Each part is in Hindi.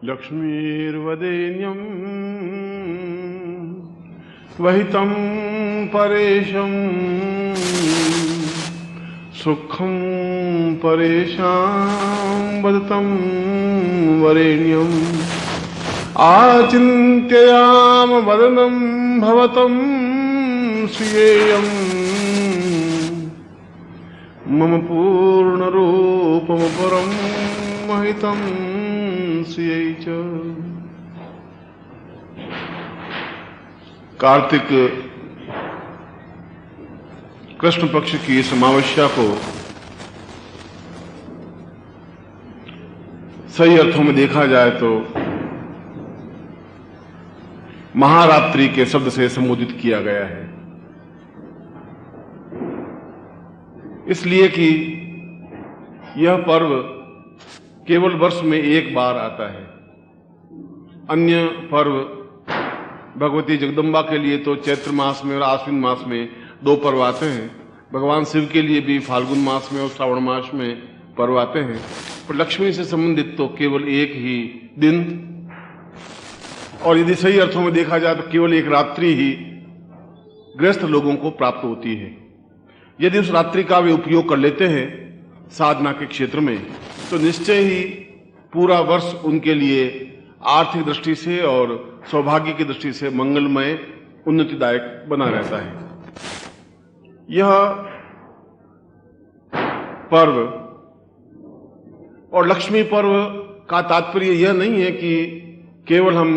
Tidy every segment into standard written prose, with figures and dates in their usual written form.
लक्ष्मीर्वदेन्यं वहितं परेशं सुखं परेशां वदतं वरेण्यम् आचिन्त्ययाम वदनं भवतं श्रियेयम् मम पूर्णरूपमपरं महितं श्रियै च। कार्तिक कृष्ण पक्ष की इस अमावस्या को सही अर्थों में देखा जाए तो महारात्रि के शब्द से संबोधित किया गया है, इसलिए कि यह पर्व केवल वर्ष में एक बार आता है। अन्य पर्व भगवती जगदम्बा के लिए तो चैत्र मास में और आश्विन मास में 2 पर्व आते हैं। भगवान शिव के लिए भी फाल्गुन मास में और श्रावण मास में पर्व आते हैं, पर लक्ष्मी से संबंधित तो केवल एक ही दिन, और यदि सही अर्थों में देखा जाए तो केवल एक रात्रि ही गृहस्थ लोगों को प्राप्त होती है। यदि उस रात्रि का वे उपयोग कर लेते हैं साधना के क्षेत्र में, तो निश्चय ही पूरा वर्ष उनके लिए आर्थिक दृष्टि से और सौभाग्य की दृष्टि से मंगलमय, उन्नतिदायक बना रहता है। यह पर्व और लक्ष्मी पर्व का तात्पर्य यह नहीं है कि केवल हम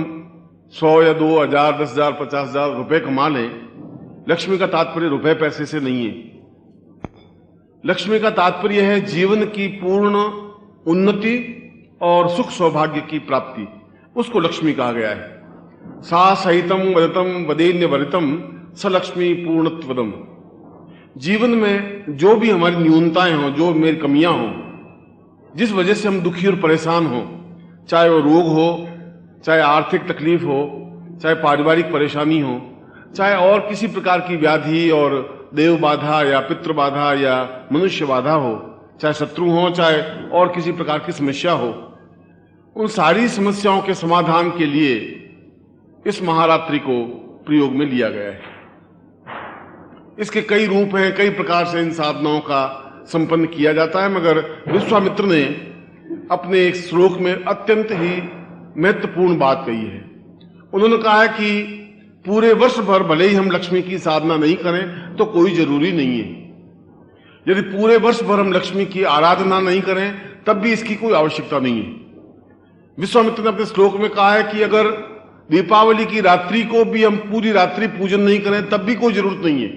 100 या 2,000, 10,000, 50,000 रुपए कमा लें। लक्ष्मी का तात्पर्य रुपए पैसे से नहीं है। लक्ष्मी का तात्पर्य है जीवन की पूर्ण उन्नति और सुख सौभाग्य की प्राप्ति, उसको लक्ष्मी कहा गया है। सा सहितम वदतम वदेन्य वरितम स लक्ष्मी पूर्णत्वदम। जीवन में जो भी हमारी न्यूनताएं हों, जो मेरी कमियां हों, जिस वजह से हम दुखी और परेशान हों, चाहे वो रोग हो, चाहे आर्थिक तकलीफ हो, चाहे पारिवारिक परेशानी हो, चाहे और किसी प्रकार की व्याधि और देव बाधा या पितृ बाधा या मनुष्य बाधा हो, चाहे शत्रु हो, चाहे और किसी प्रकार की समस्या हो, उन सारी समस्याओं के समाधान के लिए इस महारात्रि को प्रयोग में लिया गया है। इसके कई रूप हैं, कई प्रकार से इन साधनाओं का संपन्न किया जाता है, मगर विश्वामित्र ने अपने एक श्लोक में अत्यंत ही महत्वपूर्ण बात कही है। उन्होंने कहा है कि पूरे वर्ष भर भले ही हम लक्ष्मी की साधना नहीं करें तो कोई जरूरी नहीं है। यदि पूरे वर्ष भर हम लक्ष्मी की आराधना नहीं करें तब भी इसकी कोई आवश्यकता नहीं है। विश्वामित्र ने अपने श्लोक में कहा है कि अगर दीपावली की रात्रि को भी हम पूरी रात्रि पूजन नहीं करें तब भी कोई जरूरत नहीं है,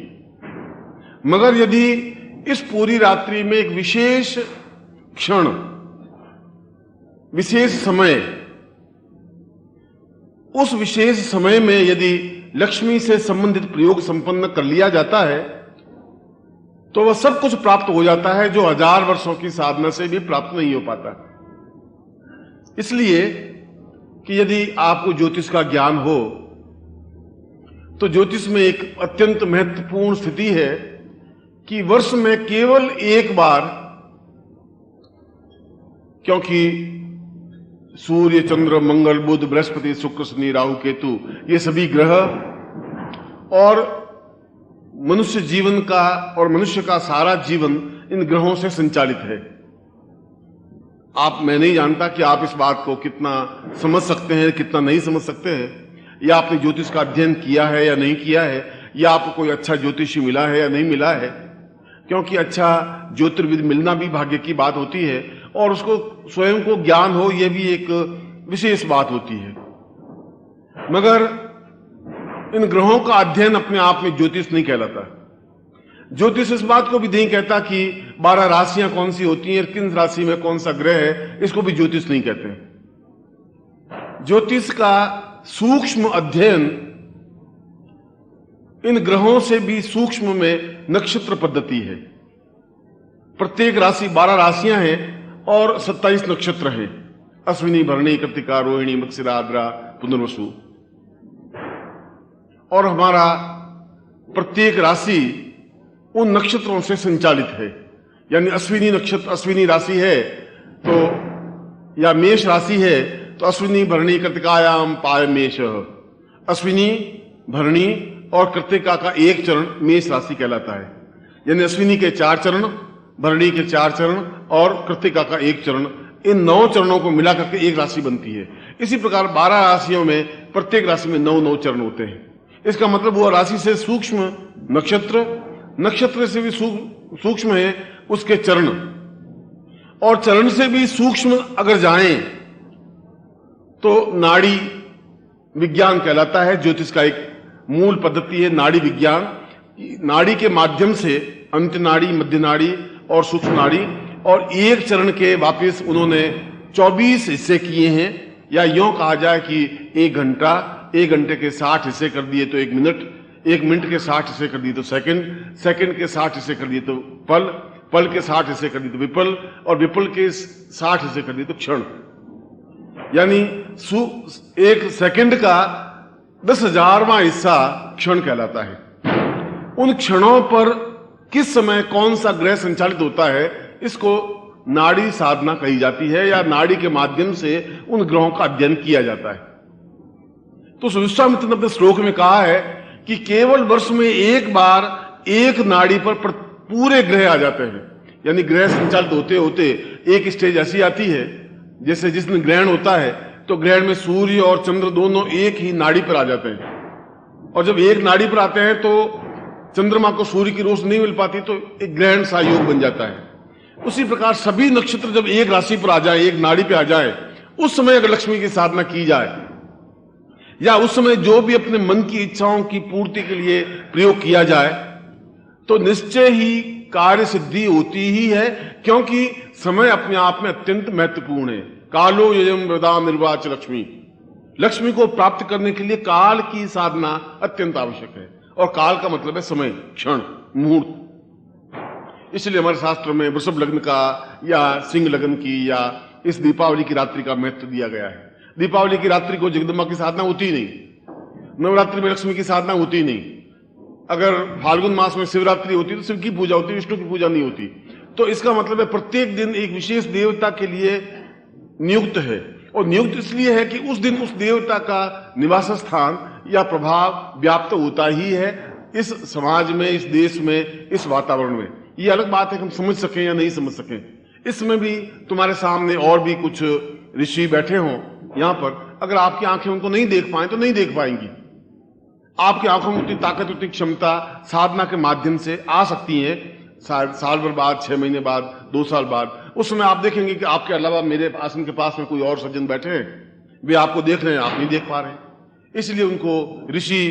मगर यदि इस पूरी रात्रि में एक विशेष क्षण, विशेष समय, उस विशेष समय में यदि लक्ष्मी से संबंधित प्रयोग संपन्न कर लिया जाता है तो वह सब कुछ प्राप्त हो जाता है जो 1000 वर्षों की साधना से भी प्राप्त नहीं हो पाता। इसलिए कि यदि आपको ज्योतिष का ज्ञान हो तो ज्योतिष में एक अत्यंत महत्वपूर्ण स्थिति है कि वर्ष में केवल एक बार, क्योंकि सूर्य, चंद्र, मंगल, बुध, बृहस्पति, शुक्र, शनि, राहु, केतु, ये सभी ग्रह और मनुष्य जीवन का और मनुष्य का सारा जीवन इन ग्रहों से संचालित है। मैं नहीं जानता कि आप इस बात को कितना समझ सकते हैं, कितना नहीं समझ सकते हैं, या आपने ज्योतिष का अध्ययन किया है या नहीं किया है, या आपको कोई अच्छा ज्योतिषी मिला है या नहीं मिला है, क्योंकि अच्छा ज्योतिर्विद मिलना भी भाग्य की बात होती है और उसको स्वयं को ज्ञान हो यह भी एक विशेष बात होती है। मगर इन ग्रहों का अध्ययन अपने आप में ज्योतिष नहीं कहलाता। ज्योतिष इस बात को भी नहीं कहता कि 12 राशियां कौन सी होती हैं, किन राशि में कौन सा ग्रह है, इसको भी ज्योतिष नहीं कहते। ज्योतिष का सूक्ष्म अध्ययन इन ग्रहों से भी सूक्ष्म में नक्षत्र पद्धति है। प्रत्येक राशि 12 राशियां हैं और 27 नक्षत्र हैं, अश्विनी, भरणी, कृत्तिका, रोहिणी, मत्स्यरा, आर्द्रा, पुनर्वसु। और हमारा प्रत्येक राशि उन नक्षत्रों से संचालित है। यानी अश्विनी नक्षत्र, अश्विनी राशि है तो या मेष राशि है तो अश्विनी भरणी कृतिकायाम पाय मेष, अश्विनी भरणी और कृतिका का एक चरण मेष राशि कहलाता है। यानी अश्विनी के 4 चरण, भरणी के 4 चरण और कृतिका का एक चरण, इन 9 चरणों को मिला करके एक राशि बनती है। इसी प्रकार 12 राशियों में प्रत्येक राशि में 9 चरण होते हैं। इसका मतलब वो राशि से सूक्ष्म नक्षत्र, नक्षत्र से भी सूक्ष्म है उसके चरण, और चरण से भी सूक्ष्म अगर जाएं तो नाड़ी विज्ञान कहलाता है। ज्योतिष का एक मूल पद्धति है नाड़ी विज्ञान। नाड़ी के माध्यम से अंत नाड़ी, मध्य नाड़ी और सूक्ष्म नाड़ी, और एक चरण के वापिस उन्होंने 24 हिस्से किए हैं, या यूं कहा जाए कि 1 घंटा, 1 घंटे के 60 हिस्से कर दिए तो 1 मिनट, 1 मिनट के 60 हिस्से कर दिए तो सेकंड, सेकंड के 60 हिस्से कर दिए तो पल, पल के 60 हिस्से कर दिए तो विपल, और विपल के 60 हिस्से कर दिए तो क्षण। यानी 1 सेकंड का 10,000वां हिस्सा क्षण कहलाता है। उन क्षणों पर किस समय कौन सा ग्रह संचालित होता है, इसको नाड़ी साधना कही जाती है, या नाड़ी के माध्यम से उन ग्रहों का अध्ययन किया जाता है। तो विश्वामित्र ने अपने श्लोक में कहा है कि केवल वर्ष में एक बार एक नाड़ी पर पूरे ग्रह आ जाते हैं। यानी ग्रह संचालित होते होते एक स्टेज ऐसी आती है, जैसे जिस दिन ग्रहण होता है तो ग्रहण में सूर्य और चंद्र दोनों एक ही नाड़ी पर आ जाते हैं, और जब एक नाड़ी पर आते हैं तो चंद्रमा को सूर्य की रोशनी नहीं मिल पाती, तो एक ग्रहण सा योग बन जाता है। उसी प्रकार सभी नक्षत्र जब एक राशि पर आ जाए, एक नाड़ी पे आ जाए, उस समय अगर लक्ष्मी की साधना की जाए, या उस समय जो भी अपने मन की इच्छाओं की पूर्ति के लिए प्रयोग किया जाए, तो निश्चय ही कार्य सिद्धि होती ही है, क्योंकि समय अपने आप में अत्यंत महत्वपूर्ण है। कालो ययम वृदा निर्वाच लक्ष्मी, लक्ष्मी को प्राप्त करने के लिए काल की साधना अत्यंत आवश्यक है, और काल का मतलब है समय, क्षण, मुहूर्त। इसलिए हमारे शास्त्र में वृषभ लग्न का या सिंह लग्न की या इस दीपावली की रात्रि का महत्व दिया गया है। दीपावली की रात्रि को जगदम्बा की साधना होती नहीं, नवरात्रि में लक्ष्मी की साधना होती नहीं। अगर फाल्गुन मास में शिवरात्रि होती तो शिव की पूजा होती, विष्णु की पूजा नहीं होती। तो इसका मतलब है प्रत्येक दिन एक विशेष देवता के लिए नियुक्त है, और नियुक्त इसलिए है कि उस दिन उस देवता का निवास स्थान या प्रभाव व्याप्त होता ही है इस समाज में, इस देश में, इस वातावरण में। ये अलग बात है कि हम समझ सकें या नहीं समझ सकें। इसमें भी तुम्हारे सामने और भी कुछ ऋषि बैठे हों यहां पर, अगर आपकी आंखें उनको नहीं देख पाए तो नहीं देख पाएंगी। आपकी आंखों में उतनी ताकत, उतनी क्षमता साधना के माध्यम से आ सकती है। साल भर बाद, 6 महीने बाद, 2 साल बाद, उस समय आप देखेंगे कि आपके अलावा मेरे आसन के पास में कोई और सज्जन बैठे हैं, वे आपको देख रहे हैं, आप नहीं देख पा रहे हैं। इसलिए उनको ऋषि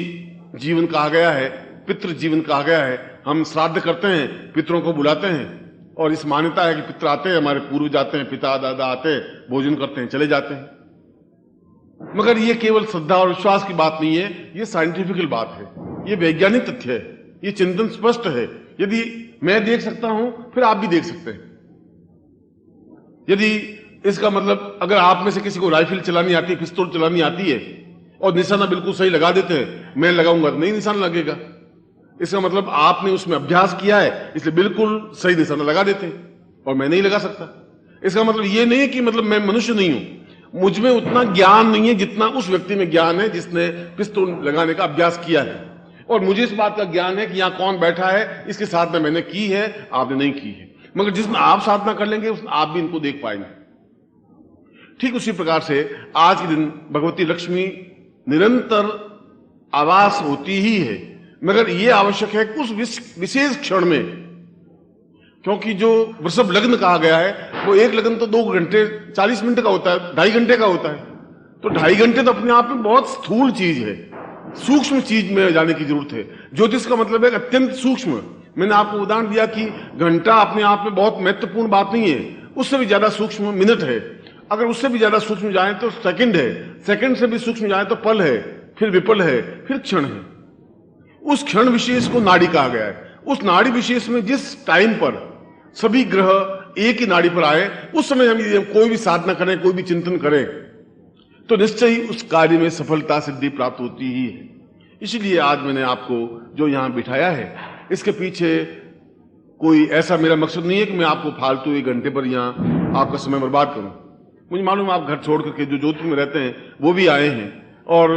जीवन कहा गया है, पितृ जीवन कहा गया है। हम श्राद्ध करते हैं, पितरों को बुलाते हैं, और इस मान्यता है कि पितर आते हैं, हमारे पूर्वज आते हैं, पिता दादा आते हैं, भोजन करते हैं, चले जाते हैं। मगर ये केवल श्रद्धा और विश्वास की बात नहीं है, ये साइंटिफिकल बात है, ये वैज्ञानिक तथ्य है, ये चिंतन स्पष्ट है। यदि मैं देख सकता हूं, फिर आप भी देख सकते हैं। यदि इसका मतलब अगर आप में से किसी को राइफल चलानी आती है, पिस्तौल चलानी आती है, और निशाना बिल्कुल सही लगा देते हैं, मैं लगाऊंगा तो नहीं निशाना लगेगा। इसका मतलब आपने उसमें अभ्यास किया है, इसलिए बिल्कुल सही निशाना लगा देते हैं, और मैं नहीं लगा सकता। इसका मतलब ये नहीं है कि मतलब मैं मनुष्य नहीं हूं, मुझ में उतना ज्ञान नहीं है जितना उस व्यक्ति में ज्ञान है जिसने पिस्तौल लगाने का अभ्यास किया है। और मुझे इस बात का ज्ञान है कि यहां कौन बैठा है, इसकी साधना मैंने की है, आपने नहीं की है। मगर जिसमें आप साधना कर लेंगे उसमें आप भी इनको देख पाएंगे। ठीक उसी प्रकार से आज के दिन भगवती लक्ष्मी निरंतर आवास होती ही है, मगर यह आवश्यक है कि उस विशेष क्षण में, क्योंकि जो वृषभ लग्न कहा गया है वो एक लग्न तो 2 घंटे 40 मिनट का होता है, 2.5 घंटे का होता है। तो 2.5 घंटे तो अपने आप में बहुत स्थूल चीज है, सूक्ष्म चीज में जाने की जरूरत है। ज्योतिष का मतलब है अत्यंत सूक्ष्म। मैंने आपको उदाहरण दिया कि घंटा अपने आप में बहुत महत्वपूर्ण बात नहीं है, उससे भी ज्यादा सूक्ष्म मिनट है, अगर उससे भी ज्यादा सूक्ष्म जाए तो सेकंड है, सेकंड से भी सूक्ष्म जाए तो पल है, फिर विपल है, फिर क्षण है। उस क्षण विशेष को नाड़ी कहा गया है। उस नाड़ी विशेष में जिस टाइम पर सभी ग्रह एक ही नाड़ी पर आए, उस समय हम कोई भी साधना करें, कोई भी चिंतन करें, तो निश्चय ही उस कार्य में सफलता सिद्धि प्राप्त होती ही है। इसलिए आज मैंने आपको जो यहां बिठाया है, इसके पीछे कोई ऐसा मेरा मकसद नहीं है कि मैं आपको फालतू 1 घंटे पर यहां आपका समय बर्बाद करूं। मुझे मालूम आप घर छोड़ करके जो जोधपुर में रहते हैं वो भी आए हैं, और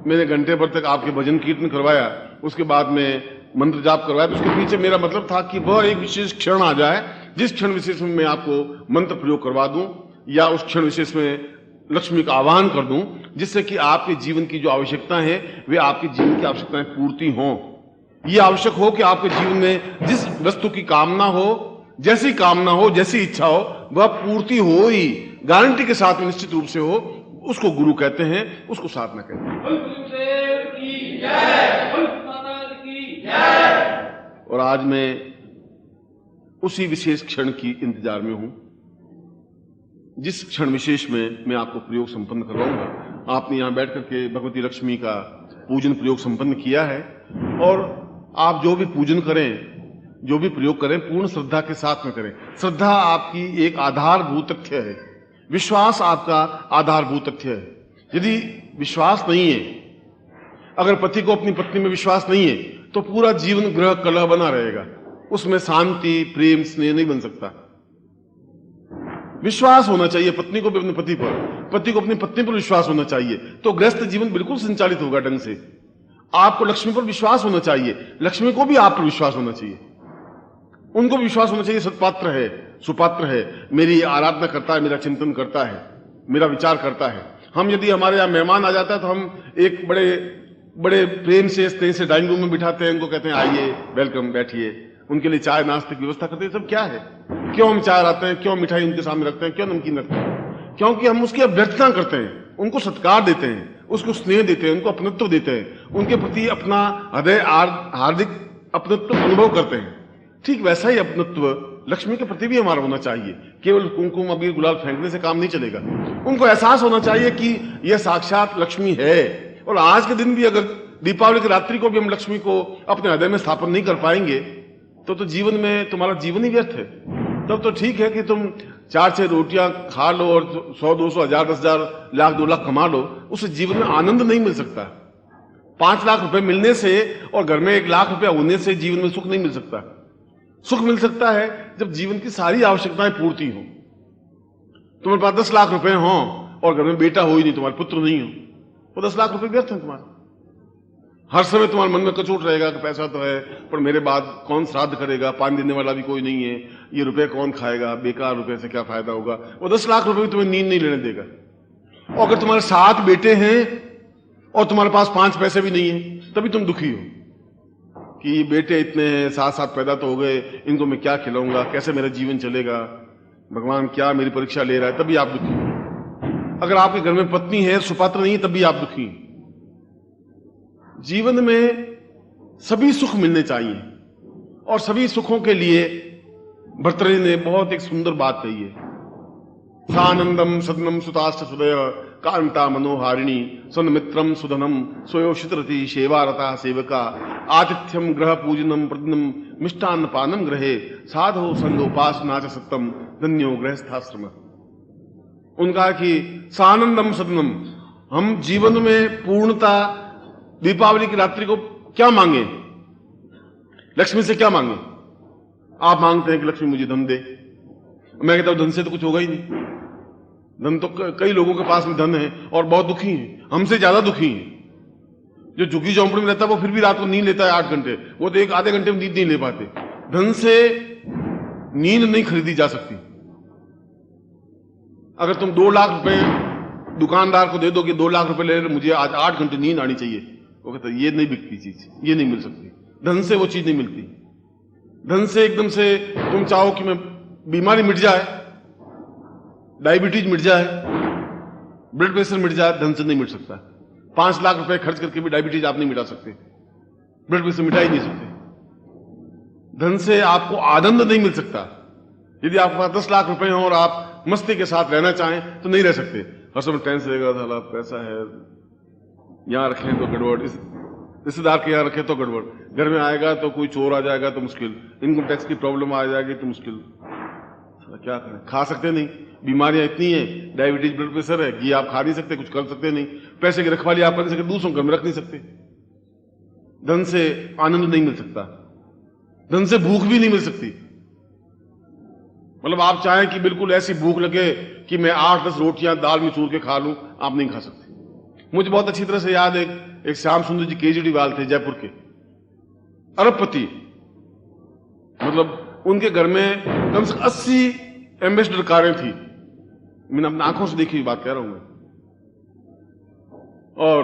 मैंने घंटे भर तक आपके भजन कीर्तन करवाया, उसके बाद में मंत्र जाप करवाया। तो उसके पीछे मेरा मतलब था कि वह एक विशेष क्षण आ जाए जिस क्षण विशेष में मैं आपको मंत्र प्रयोग करवा दूं, या उस क्षण विशेष में लक्ष्मी का आह्वान कर दूं, जिससे कि आपके जीवन की जो आवश्यकता है वे आपके जीवन की आवश्यकताएं पूर्ति हों। ये आवश्यक हो कि आपके जीवन में जिस वस्तु की कामना हो, जैसी कामना हो, जैसी इच्छा हो, वह पूर्ति हो ही, गारंटी के साथ में निश्चित रूप से हो, उसको गुरु कहते हैं, उसको साधना कहते हैं। और आज मैं उसी विशेष क्षण की इंतजार में हूं, जिस क्षण विशेष में मैं आपको प्रयोग संपन्न करवाऊंगा। आपने यहां बैठ करके भगवती लक्ष्मी का पूजन प्रयोग संपन्न किया है, और आप जो भी पूजन करें, जो भी प्रयोग करें, पूर्ण श्रद्धा के साथ में करें। श्रद्धा आपकी एक आधारभूत तथ्य है, विश्वास आपका आधारभूत तथ्य है। यदि विश्वास नहीं है, अगर पति को अपनी पत्नी में विश्वास नहीं है, तो पूरा जीवन ग्रह कलह बना रहेगा, उसमें शांति, प्रेम, स्नेह नहीं बन सकता। विश्वास होना चाहिए पत्नी को भी अपने पति पर, पति को अपनी पत्नी पर विश्वास होना चाहिए, तो गृहस्थ जीवन बिल्कुल संचालित होगा ढंग से। आपको लक्ष्मी पर विश्वास होना चाहिए, लक्ष्मी को भी आप पर विश्वास होना चाहिए, उनको विश्वास होना चाहिए सत्पात्र है, सुपात्र है, मेरी आराधना करता है, मेरा चिंतन करता है, मेरा विचार करता है। हम यदि हमारे यहाँ मेहमान आ जाता है तो हम एक बड़े बड़े प्रेम से, स्नेह से डाइनिंग रूम में बिठाते हैं, उनको कहते हैं आइए, वेलकम, बैठिए, उनके लिए चाय नाश्ते की व्यवस्था करते हैं। सब क्या है, क्यों हम चाय लाते हैं, क्यों मिठाई उनके सामने रखते हैं, क्यों नमकीन रखते हैं? क्योंकि हम उसकी अभ्यर्थना करते हैं, उनको सत्कार देते हैं, उसको स्नेह देते हैं, उनको अपनत्व देते हैं, उनके प्रति अपना हृदय हार्दिक अपनत्व अनुभव करते हैं। ठीक वैसा ही अपनत्व लक्ष्मी के प्रति भी हमारा होना चाहिए। केवल कुमकुम, अबीर, गुलाल फेंकने से काम नहीं चलेगा। उनको एहसास होना चाहिए कि यह साक्षात लक्ष्मी है। और आज के दिन भी अगर दीपावली की रात्रि को भी हम लक्ष्मी को अपने हृदय में स्थापन नहीं कर पाएंगे, तो जीवन में तुम्हारा जीवन ही व्यर्थ है। तब तो ठीक है कि तुम 4-6 रोटियां खा लो और 100, 200, 1000, 10,000, लाख, 2 लाख कमा लो, उससे जीवन में आनंद नहीं मिल सकता। 5 लाख रुपए मिलने से और घर में 1 लाख रुपया होने से जीवन में सुख नहीं मिल सकता। सुख मिल सकता है जब जीवन की सारी आवश्यकताएं पूर्ति हो। तुम्हारे पास 10 लाख रुपए हो और घर में बेटा हो ही नहीं, तुम्हारे पुत्र नहीं हो, वो 10 लाख रुपए व्यर्थ है तुम्हारे। हर समय तुम्हारे मन में कचोट रहेगा कि पैसा तो है, पर मेरे बाद कौन श्राद्ध करेगा, पानी देने वाला भी कोई नहीं है, ये रुपए कौन खाएगा, बेकार रुपए से क्या फायदा होगा। वो 10 लाख रुपए भी तुम्हें नींद नहीं लेने देगा। और अगर तुम्हारे 7 बेटे हैं और तुम्हारे पास 5 पैसे भी नहीं है, तभी तुम दुखी हो कि ये बेटे इतने हैं, 7 पैदा तो हो गए, इनको मैं क्या खिलाऊंगा, कैसे मेरा जीवन चलेगा, भगवान क्या मेरी परीक्षा ले रहा है, तभी आप दुखी हो। अगर आपके घर में पत्नी है, सुपात्र नहीं है, तभी आप दुखी। जीवन में सभी सुख मिलने चाहिए, और सभी सुखों के लिए भर्तृहरि ने बहुत एक सुंदर बात कही है। सानंदम सदनम सुताश्च सुदय कांता मनोहारिणी सन्मित्रम सुधनम स्वयोषितरति सेवारता सेवका आतिथ्यम ग्रह पूजनम प्रदनम मिष्टान्न पानम ग्रहे साधो संगोपासना च सत्यम धन्यो गृहस्थाश्रम। उनका कि सानंदम सदनम, हम जीवन में पूर्णता दीपावली की रात्रि को क्या मांगे, लक्ष्मी से क्या मांगे? आप मांगते हैं कि लक्ष्मी मुझे धन दे, मैं कहता हूं धन से तो कुछ होगा ही नहीं। धन तो कई लोगों के पास में धन है और बहुत दुखी हैं, हमसे ज्यादा दुखी हैं। जो झुग्गी झोंपड़ी में रहता है वो फिर भी रात को नींद लेता है 8 घंटे, वो तो 1 आधे घंटे में नींद नहीं ले पाते। धन से नींद नहीं खरीदी जा सकती। अगर तुम 2 लाख रुपए दुकानदार को दे दो कि 2 लाख रुपए ले, मुझे आज 8 घंटे नींद आनी चाहिए, वो कहता है ये नहीं बिकती चीज, ये नहीं मिल सकती। धन से वो चीज नहीं मिलती। धन से एकदम से तुम चाहो कि मैं बीमारी मिट जाए, डायबिटीज मिट जाए, ब्लड प्रेशर मिट जाए, धन से नहीं मिट सकता। 5 लाख रुपए खर्च करके भी डायबिटीज आप नहीं मिटा सकते, ब्लड प्रेशर मिटा ही नहीं सकते। धन से आपको आनंद नहीं मिल सकता। यदि आपके पास 10 लाख रुपए हो और आप मस्ती के साथ रहना चाहें तो नहीं रह सकते। हर समय टेंशन रहेगा, साला पैसा है, यहां रखें तो गड़बड़, इस रिश्तेदार के यहां रखें तो गड़बड़, घर में आएगा तो कोई चोर आ जाएगा तो मुश्किल, इनकम टैक्स की प्रॉब्लम आ जाएगी तो मुश्किल, क्या करें, खा सकते नहीं, बीमारियां इतनी है, डायबिटीज, ब्लड प्रेशर है, ये आप खा नहीं सकते, कुछ कर सकते नहीं, पैसे की रखवाली आप कर नहीं सकते, दूसरों घर में रख नहीं सकते। धन से आनंद नहीं मिल सकता, धन से भूख भी नहीं मिल सकती। मतलब आप चाहें कि बिल्कुल ऐसी भूख लगे कि मैं 8-10 रोटियां दाल में चूर के खा लूं, आप नहीं खा सकते। मुझे बहुत अच्छी तरह से याद है, एक श्याम सुंदर जी केजरीवाल थे, जयपुर के अरबपति। मतलब उनके घर में कम से कम 80 एम्बेसडर कारें थी। मैंने अपनी आंखों से देखी हुई बात कह रहा हूं मैं। और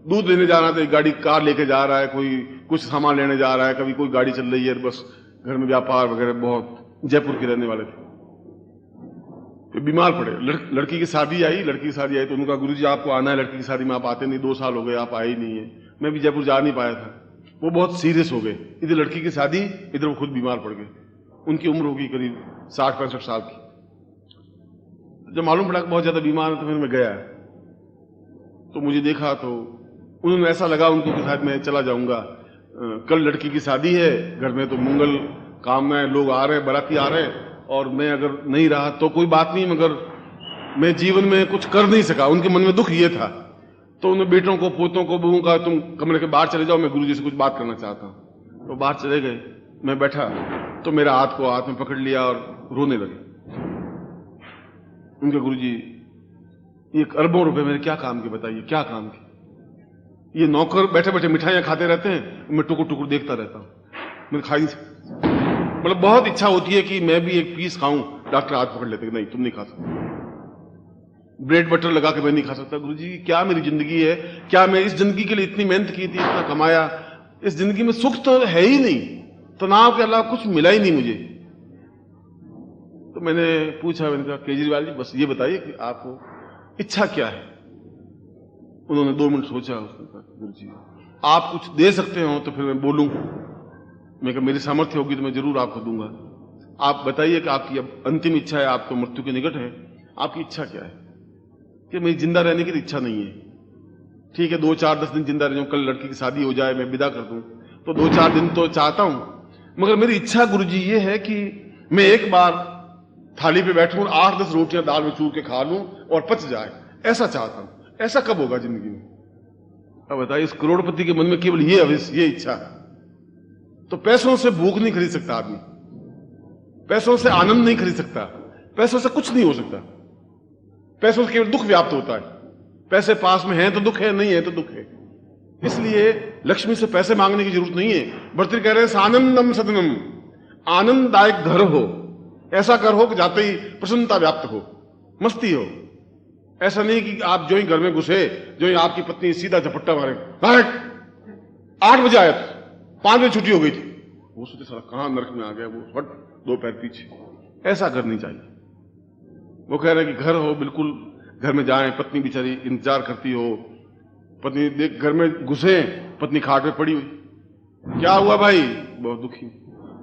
दूध लेने जाना तो एक गाड़ी कार लेके जा रहा है, कोई कुछ सामान लेने जा रहा है, कभी कोई गाड़ी चल रही है, बस घर में व्यापार वगैरह बहुत। जयपुर के रहने वाले थे। तो बीमार पड़े, लड़की की शादी आई तो उनका गुरुजी आपको आना है लड़की की शादी में, आप आते नहीं, 2 साल हो गए आप आए ही नहीं है। मैं भी जयपुर जा नहीं पाया था। वो बहुत सीरियस हो गए, इधर लड़की की शादी, इधर वो खुद बीमार पड़ गए। उनकी उम्र होगी करीब 60-65 साल की। जब मालूम पड़ा कि बहुत ज्यादा बीमार है तो फिर मैं गया, तो मुझे देखा तो उन्होंने ऐसा लगा उनको कि शायद मैं चला जाऊंगा। कल लड़की की शादी है, घर में तो मंगल कामनाएं, लोग आ रहे हैं, बाराती आ रहे हैं, और मैं अगर नहीं रहा तो कोई बात नहीं, मगर मैं जीवन में कुछ कर नहीं सका। उनके मन में दुख ये था। तो उन्हें बेटों को, पोतों को, बहू का, तुम कमरे के बाहर चले जाओ, मैं गुरुजी से कुछ बात करना चाहता हूं। तो बाहर चले गए, मैं बैठा तो मेरा हाथ को हाथ में पकड़ लिया और रोने लगे। उनके गुरुजी, ये अरबों रुपए मेरे क्या काम के, बताइए क्या काम के? ये नौकर बैठे बैठे मिठाइयां खाते रहते हैं, मैं टुकुर टुकुर देखता रहता हूं, मैं खाई। मतलब बहुत इच्छा होती है कि मैं भी एक पीस खाऊं, डॉक्टर हाथ पकड़ लेते, नहीं तुम नहीं खा सकते, ब्रेड बटर लगा के मैं नहीं खा सकता। गुरुजी क्या मेरी जिंदगी है, क्या मैं इस जिंदगी के लिए इतनी मेहनत की थी, इतना कमाया, इस जिंदगी में सुख तो है ही नहीं, तनाव के अलावा कुछ मिला ही नहीं मुझे। तो मैंने पूछा, मैंने कहा केजरीवाल जी बस ये बताइए कि आपको इच्छा क्या है? उन्होंने 2 मिनट सोचा, उसने कहा गुरुजी आप कुछ दे सकते हो तो फिर मैं बोलूं। मैं कहा मेरी सामर्थ्य होगी तो मैं जरूर आपको दूंगा। आप बताइए कि आपकी अब अंतिम इच्छा है, आप तो मृत्यु के निकट है, आपकी इच्छा क्या है? कि मेरी जिंदा रहने की इच्छा नहीं है। ठीक है 2-4-10 दिन जिंदा रह जाऊं, कल लड़की की शादी हो जाए, मैं विदा कर दूं, तो 2-4 दिन तो चाहता हूं, मगर मेरी इच्छा गुरुजी ये है कि मैं एक बार थाली पे बैठूं, 8-10 रोटियां दाल में चूर के खा लूं और पच जाए, ऐसा चाहता हूं। ऐसा कब होगा जिंदगी में? अब बताइए, इस करोड़पति के मन में केवल ये अविश, ये इच्छा है। तो पैसों से भूख नहीं खरीद सकता आदमी, पैसों से आनंद नहीं खरीद सकता, पैसों से कुछ नहीं हो सकता। पैसों से केवल दुख व्याप्त होता है। पैसे पास में हैं तो दुख है, नहीं है तो दुख है। इसलिए लक्ष्मी से पैसे मांगने की जरूरत नहीं है। भर्तृहरि कह रहे हैं आनंदम सदनम, आनंददायक घर हो, ऐसा घर हो कि जाते ही प्रसन्नता व्याप्त हो, मस्ती हो। ऐसा नहीं कि आप जो ही घर में घुसे, जो ही आपकी पत्नी सीधा झपट्टा मारे, 8 बजे आया था, 5 बजे छुट्टी हो गई थी, वो सोचे साला कहां नरक में आ गया, वो फट 2 पैर पीछे। ऐसा घर नहीं चाहिए। वो कह रहे हैं कि घर हो बिल्कुल, घर में जाएं, पत्नी बेचारी इंतजार करती हो, पत्नी देख घर में घुसे, पत्नी खाट पे पड़ी हुई, क्या हुआ भाई? बहुत दुखी।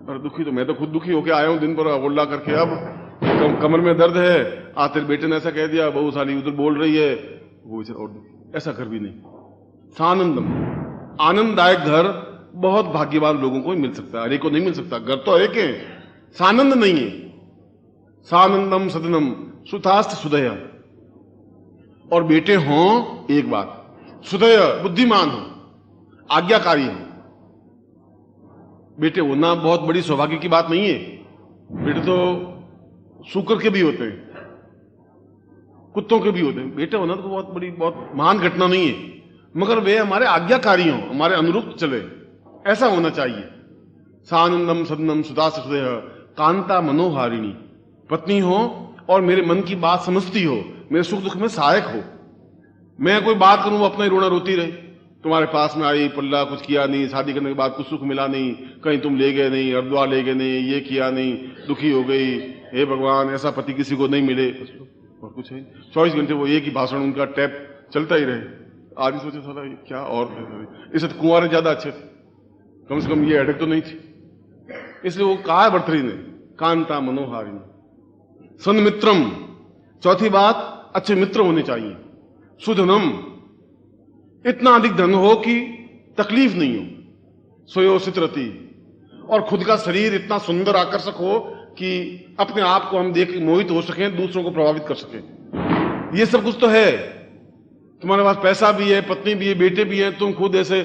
और दुखी तो मैं तो खुद दुखी होके आया हूं दिन भर अगोल्ला करके, अब कमर में दर्द है, तेरे बेटे ने ऐसा कह दिया, बहू साली उधर बोल रही है, वो बेचारा और दुखी। ऐसा घर भी नहीं। सानंदम, आनंददायक घर बहुत भाग्यवान लोगों को ही मिल सकता है, हर एक को नहीं मिल सकता। घर तो एक है, सानंद नहीं है। सानंदम सदनम सुतास्त सुदय, और बेटे हों, एक बात, सुदय बुद्धिमान हो, आज्ञाकारी हो। बेटे होना बहुत बड़ी सौभाग्य की बात नहीं है। बेटे तो सूकर के भी होते हैं, कुत्तों के भी होते हैं। बेटे होना तो बहुत बड़ी, बहुत महान घटना नहीं है, मगर वे हमारे आज्ञाकारी हों, हमारे अनुरूप चले, ऐसा होना चाहिए। सानंदम सदनम सुदास हृदय कांता मनोहारिणी, पत्नी हो और मेरे मन की बात समझती हो, मेरे सुख दुख में सहायक हो। मैं कोई बात करूं, वो अपना ही रोना रोती रहे, तुम्हारे पास में आई, पल्ला कुछ किया नहीं, शादी करने के बाद कुछ सुख मिला नहीं, कहीं तुम ले गए नहीं, हरिद्वार ले गए नहीं, ये किया नहीं, दुखी हो गई, हे भगवान ऐसा पति किसी को नहीं मिले। और कुछ है 24 घंटे वो एक ही भाषण, उनका टैप चलता ही रहे। आदमी सोचे साला ये क्या, और इसे तो कुंवारे ज्यादा अच्छे थे, कम से कम ये अटक तो नहीं थी। इसलिए वो कहा है भर्तृहरि ने, कांता मनोहारिणी सन्मित्रम। चौथी बात, अच्छे मित्र होने चाहिए। सुधनम, इतना अधिक धन हो कि तकलीफ नहीं हो, सोयो सितरती, और खुद का शरीर इतना सुंदर आकर्षक हो कि अपने आप को हम देख के मोहित हो सकें, दूसरों को प्रभावित कर सकें। ये सब कुछ तो है। तुम्हारे पास पैसा भी है, पत्नी भी है, बेटे भी है, तुम खुद ऐसे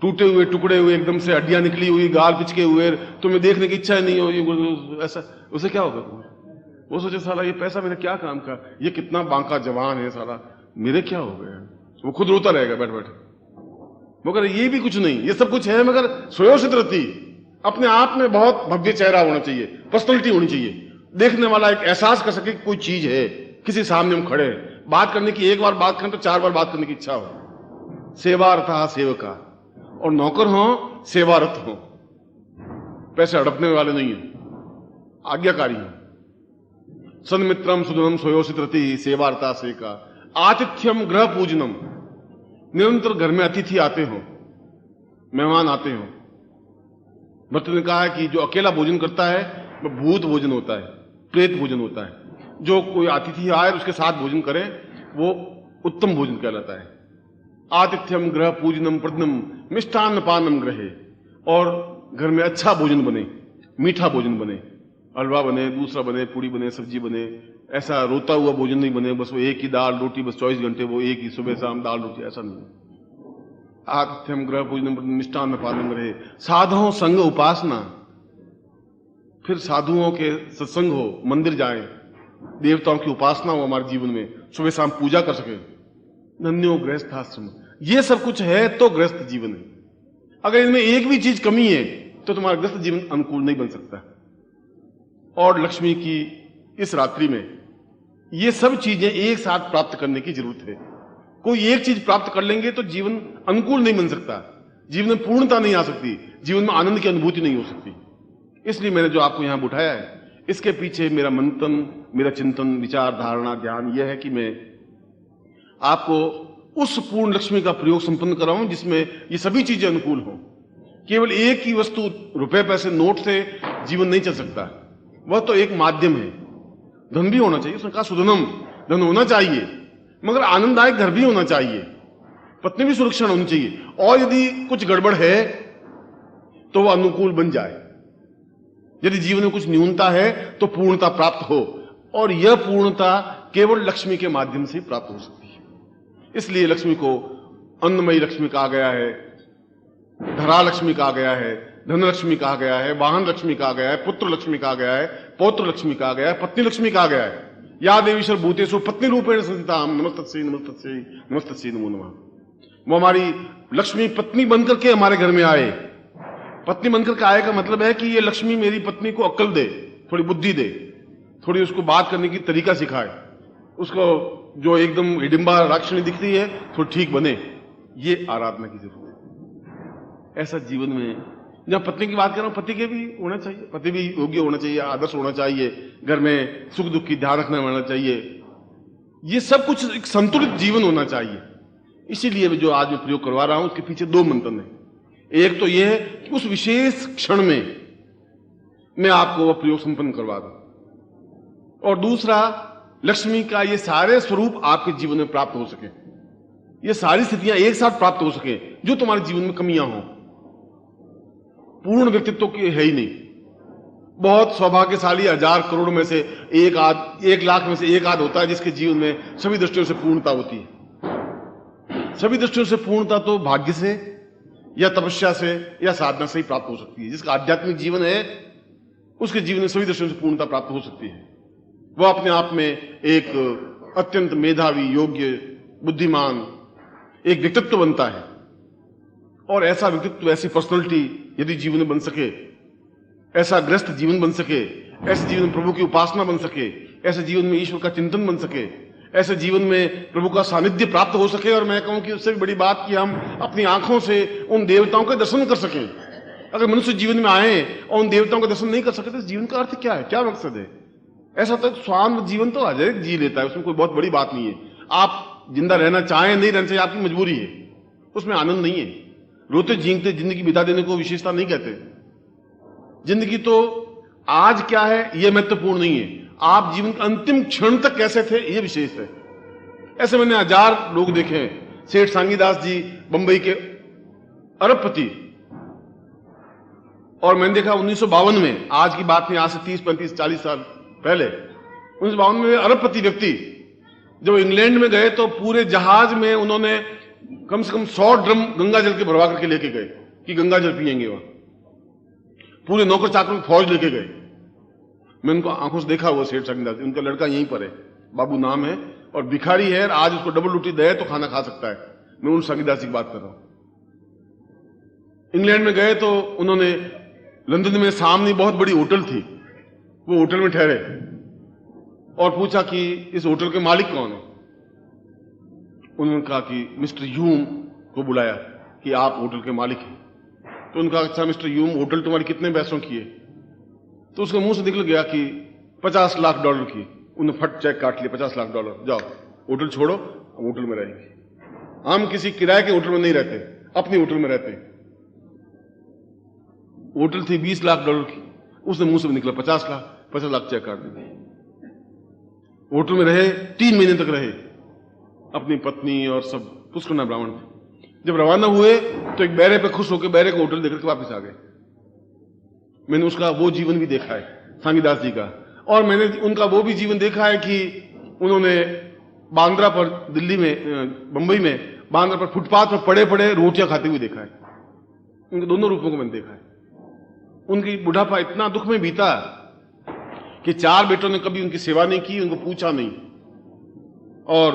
टूटे हुए, टुकड़े हुए, एकदम से हड्डियां निकली हुई, गाल पिचके हुए, तुम्हें देखने की इच्छा नहीं हो, ऐसा, उसे क्या होगा? वो सोचे साला ये पैसा मेरे क्या काम का, ये कितना बांका जवान है साला, मेरे क्या हो गया। वो खुद रोता रहेगा बैठ बैठ, मगर ये भी कुछ नहीं, ये सब कुछ है मगर स्वयोषित रति। अपने आप में बहुत भव्य चेहरा होना चाहिए, पर्सनैलिटी होनी चाहिए, देखने वाला एक एहसास कर सके कि कोई चीज है, किसी सामने हम खड़े हैं, बात करने की एक बार बात करें तो 4 बार बात करने की इच्छा हो। सेवारता सेवका, और नौकर हो सेवारत हो, पैसे हड़पने वाले नहीं हो, आज्ञाकारी हो। सन्मित्रम सुदनम स्वयोषित रति सेवारता सेवका, आतिथ्यम गृह पूजनम, निरंतर घर में अतिथि आते हो, मेहमान आते हो। भक्त ने कहा है कि जो अकेला भोजन करता है वो भूत भोजन होता है, प्रेत भोजन होता है। जो कोई अतिथि आए उसके साथ भोजन करे वो उत्तम भोजन कहलाता है। आतिथ्यम गृह पूजनम प्रदनम मिष्टान्न पानम ग्रहे, और घर में अच्छा भोजन बने, मीठा भोजन बने, हलवा बने, दूसरा बने, पूड़ी बने, सब्जी बने, ऐसा रोता हुआ भोजन नहीं बने, बस वो एक ही दाल रोटी, बस 24 घंटे वो एक ही सुबह शाम दाल रोटी, ऐसा नहीं। आतिथ्यम गृह पूजनम मिष्टान्न पानम ग्रहे, साधुओं संग उपासना, फिर साधुओं के सत्संग हो, मंदिर जाएं, देवताओं की उपासना हो हमारे जीवन में, सुबह शाम पूजा कर सके। धन्यो गृहस्थाश्रम, ये सब कुछ है तो गृहस्थ जीवन है। अगर इनमें एक भी चीज कमी है तो तुम्हारा गृहस्थ जीवन अनुकूल नहीं बन सकता। और लक्ष्मी की इस रात्रि में ये सब चीजें एक साथ प्राप्त करने की जरूरत है। कोई एक चीज प्राप्त कर लेंगे तो जीवन अनुकूल नहीं बन सकता, जीवन में पूर्णता नहीं आ सकती, जीवन में आनंद की अनुभूति नहीं हो सकती। इसलिए मैंने जो आपको यहां बुठाया है, इसके पीछे मेरा मंथन, मेरा चिंतन, विचार, धारणा, ध्यान यह है कि मैं आपको उस पूर्ण लक्ष्मी का प्रयोग संपन्न कराऊं जिसमें ये सभी चीजें अनुकूल हों। केवल एक ही वस्तु, रुपए पैसे नोट से जीवन नहीं चल सकता, वह तो एक माध्यम है। धन भी होना चाहिए, उसने कहा सुधनम, धन होना चाहिए मगर आनंददायक घर भी होना चाहिए, पत्नी भी सुरक्षित होनी चाहिए, और यदि कुछ गड़बड़ है तो वह अनुकूल बन जाए। यदि जीवन में कुछ न्यूनता है तो पूर्णता प्राप्त हो, और यह पूर्णता केवल लक्ष्मी के माध्यम से प्राप्त हो सकती है। इसलिए लक्ष्मी को अन्नमयी लक्ष्मी कहा गया है, धरा लक्ष्मी कहा गया है, धन लक्ष्मी कहा गया है, वाहन लक्ष्मी कहा गया है, पुत्र लक्ष्मी कहा गया है, पौत्र लक्ष्मी कहा गया है, पत्नी लक्ष्मी कहा गया है। या देवीश्वर भूतेषु पत्नी रूपेण संस्थिताम, नमस्तस्यै नमस्तस्यै नमस्तस्यै नमो नमः। वो हमारी लक्ष्मी पत्नी बनकर के हमारे घर में आए। पत्नी बनकर के आए का मतलब है कि ये लक्ष्मी मेरी पत्नी को अक्ल दे, थोड़ी बुद्धि दे, थोड़ी उसको बात करने की तरीका सिखाए, उसको जो एकदम हिडिंबा राक्षणी दिखती है थोड़ी ठीक बने। ये आराधना की जरूरत है। ऐसा जीवन में, जब पत्नी की बात कर रहा हूं, पति के भी होना चाहिए, पति भी योग्य होना चाहिए, आदर्श होना चाहिए, घर में सुख दुख की ध्यान रखना होना चाहिए। ये सब कुछ एक संतुलित जीवन होना चाहिए। इसीलिए जो आज मैं प्रयोग करवा रहा हूं उसके पीछे 2 मंथन है। एक तो यह है कि उस विशेष क्षण में मैं आपको वह प्रयोग संपन्न करवा दूं, और दूसरा लक्ष्मी का ये सारे स्वरूप आपके जीवन में प्राप्त हो सके, ये सारी स्थितियां एक साथ प्राप्त हो सके जो तुम्हारे जीवन में कमियां हों। पूर्ण व्यक्तित्व की है ही नहीं, बहुत सौभाग्यशाली 1000 करोड़ में से 1 लाख में से 1 आध होता है जिसके जीवन में सभी दृष्टियों से पूर्णता होती है। सभी दृष्टियों से पूर्णता तो भाग्य से या तपस्या से या साधना से ही प्राप्त हो सकती है। जिसका आध्यात्मिक जीवन है उसके जीवन में सभी दृष्टियों से पूर्णता प्राप्त हो सकती है। वह अपने आप में एक अत्यंत मेधावी, योग्य, बुद्धिमान एक व्यक्तित्व बनता है। और ऐसा व्यक्तित्व, ऐसी पर्सनैलिटी यदि जीवन में बन सके, ऐसा ग्रस्त जीवन बन सके, ऐसे जीवन में प्रभु की उपासना बन सके, ऐसे जीवन में ईश्वर का चिंतन बन सके, ऐसे जीवन में प्रभु का सानिध्य प्राप्त हो सके, और मैं कहूं कि उससे भी बड़ी बात कि हम अपनी आंखों से उन देवताओं के दर्शन कर सकें। अगर मनुष्य जीवन में आए और उन देवताओं का दर्शन नहीं कर सके तो जीवन का अर्थ क्या है, क्या मकसद है? ऐसा तो स्वान जीवन तो अजय जी लेता है, उसमें कोई बहुत बड़ी बात नहीं है। आप जिंदा रहना चाहें, नहीं रहना चाहिए, आपकी मजबूरी है, उसमें आनंद नहीं है। रोते झींकते जिंदगी बिता देने को विशेषता नहीं कहते। जिंदगी तो आज क्या है यह महत्वपूर्ण नहीं है, आप जीवन के अंतिम क्षण तक कैसे थे यह विशेष है। ऐसे मैंने 1000 लोग देखे हैं। सेठ सांगीदास जी बंबई के अरबपति, और मैंने देखा 1952 में, आज की बात नहीं, आज से 30, 35, 40 साल पहले 1952 में अरबपति व्यक्ति जब इंग्लैंड में गए तो पूरे जहाज में उन्होंने कम से कम 100 ड्रम गंगा जल के भरवा करके लेके गए कि गंगा जल पिएंगे। वहां पूरे नौकर चाकर फौज लेके गए। मैं उनको आंखों से देखा हुआ सेठ संगीदास जी, उनका लड़का यहीं पर है, बाबू नाम है, और भिखारी है, आज उसको डबल रोटी दे तो खाना खा सकता है। मैं उन संगीदास जी की बात कर रहा हूं। इंग्लैंड में गए तो उन्होंने लंदन में सामने बहुत बड़ी होटल थी, वो होटल में ठहरे और पूछा कि इस होटल के मालिक कौन है। उन्होंने कहा कि मिस्टर ह्यूम को बुलाया कि आप होटल के मालिक हैं। तो उनका अच्छा मिस्टर ह्यूम, होटल तुम्हारी कितने पैसों की है? तो उसके मुंह से निकल गया कि $50 लाख की। उन्होंने फट चेक काट लिया, $50 लाख, जाओ होटल छोड़ो, हम होटल में रहेंगे। हम किसी किराए के होटल में नहीं रहते, अपनी होटल में रहते हैं। होटल थी $20 लाख की, उसने मुंह से निकला 50 लाख चेक काट दिया। होटल में रहे, 3 महीने तक रहे, अपनी पत्नी और सब पुष्करना ब्राह्मण थे। जब रवाना हुए तो एक बैरे पे खुश होकर बैरे को होटल देकर के वापस आ गए। मैंने उसका वो जीवन भी देखा है सांगीदास जी का, और मैंने उनका वो भी जीवन देखा है कि उन्होंने बांद्रा पर, दिल्ली में, बंबई में बांद्रा पर फुटपाथ पर पड़े पड़े रोटियां खाते हुए देखा है। उनके दोनों रूपों को मैंने देखा है। उनकी बुढ़ापा इतना दुख में बीता कि 4 बेटों ने कभी उनकी सेवा नहीं की, उनको पूछा नहीं, और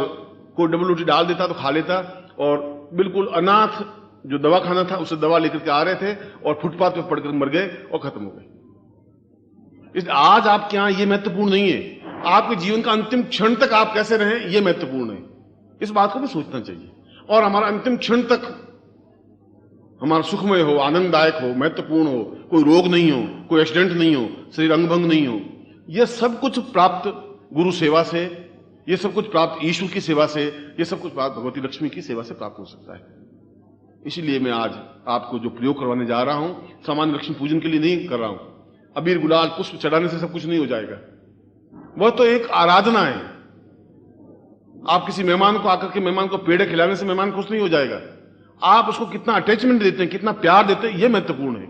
कोई डबल रोटी डाल देता तो खा लेता, और बिल्कुल अनाथ जो दवा खाना था उससे दवा लेकर के आ रहे थे और फुटपाथ पे पड़कर मर गए और खत्म हो गए। इसलिए आज आपके यहां ये महत्वपूर्ण नहीं है, आपके जीवन का अंतिम क्षण तक आप कैसे रहें ये महत्वपूर्ण है। इस बात को भी सोचना चाहिए, और हमारा अंतिम क्षण तक हमारा सुखमय हो, आनंददायक हो, महत्वपूर्ण हो, कोई रोग नहीं हो, कोई एक्सीडेंट नहीं हो, शरीर अंगभंग नहीं हो। यह सब कुछ प्राप्त गुरु सेवा से, ये सब कुछ प्राप्त ईश्वर की सेवा से, ये सब कुछ प्राप्त भगवती लक्ष्मी की सेवा से प्राप्त हो सकता है। इसीलिए मैं आज आपको जो प्रयोग करवाने जा रहा हूं, सामान्य लक्ष्मी पूजन के लिए नहीं कर रहा हूं। अबीर गुलाल पुष्प चढ़ाने से सब कुछ नहीं हो जाएगा, वह तो एक आराधना है। आप किसी मेहमान को आकर के मेहमान को पेड़े खिलाने से मेहमान खुश नहीं हो जाएगा। आप उसको कितना अटैचमेंट देते हैं, कितना प्यार देते हैं, यह महत्वपूर्ण है।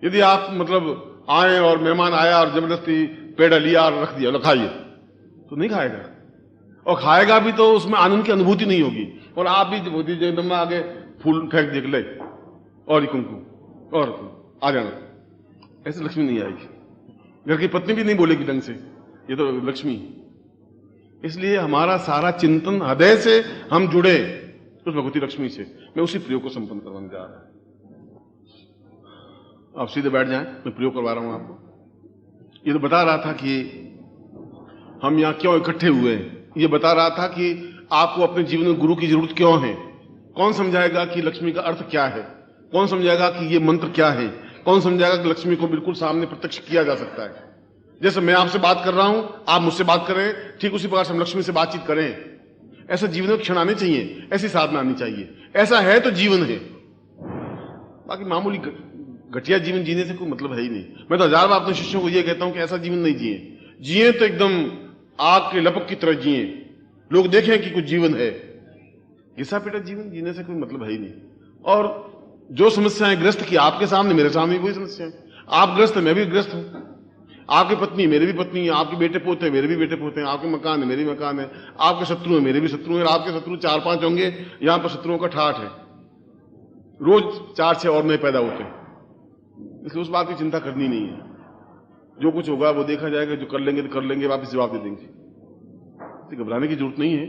यदि आप मतलब आए और मेहमान आया और जबरदस्ती पेड़ा लिया और रख दिया, लो खाइए, तो नहीं खाएगा, और खाएगा भी तो उसमें आनंद की अनुभूति नहीं होगी। और आप भी जगदम्बा आगे फूल फेंक देख ले और कुमकुम और आ जाना, ऐसे लक्ष्मी नहीं आएगी। घर की पत्नी भी नहीं बोलेगी ढंग से, ये तो लक्ष्मी। इसलिए हमारा सारा चिंतन हृदय से हम जुड़े उस भगवती लक्ष्मी से। मैं उसी प्रयोग को संपन्न करवाने जा रहा हूं। आप सीधे बैठ जाएं, मैं प्रयोग करवा रहा हूं आपको। ये तो बता रहा था कि हम यहां क्यों इकट्ठे हुए हैं, ये बता रहा था कि आपको अपने जीवन में गुरु की जरूरत क्यों है। कौन समझाएगा कि लक्ष्मी का अर्थ क्या है, कौन समझाएगा कि ये मंत्र क्या है, कौन समझाएगा कि लक्ष्मी को बिल्कुल सामने प्रत्यक्ष किया जा सकता है। जैसे मैं आपसे बात कर रहा हूं, आप मुझसे बात करें, ठीक उसी प्रकार से हम लक्ष्मी से बातचीत करें। ऐसा जीवन में क्षण आने चाहिए, ऐसी साधना आनी चाहिए। ऐसा है तो जीवन है, बाकी मामूली घटिया जीवन जीने से कोई मतलब है ही नहीं। मैं तो 1000 बार अपने शिष्यों को यह कहता हूं कि ऐसा जीवन नहीं जिए तो एकदम आग के लपक की तरह जिए, लोग देखें कि कुछ जीवन है। घिसा पिटा जीवन जीने से कोई मतलब है ही नहीं। और जो समस्याएं ग्रस्त की आपके सामने, मेरे सामने वही समस्याएं। आप ग्रस्त हैं, मैं भी ग्रस्त हूं। आपकी पत्नी मेरी भी पत्नी है, आपके बेटे पोते हैं, मेरे भी बेटे पोते हैं, आपके मकान है, मेरे भी मकान है, आपके शत्रु हैं, मेरे भी शत्रु हैं, आपके शत्रु 4-5 होंगे, यहां पर शत्रुओं का ठाठ है। रोज 4-6 और नए पैदा होते हैं। इसलिए उस बात की चिंता करनी नहीं है। जो कुछ होगा वो देखा जाएगा, जो कर लेंगे तो कर लेंगे, वापस जवाब दे देंगे। घबराने की जरूरत नहीं है।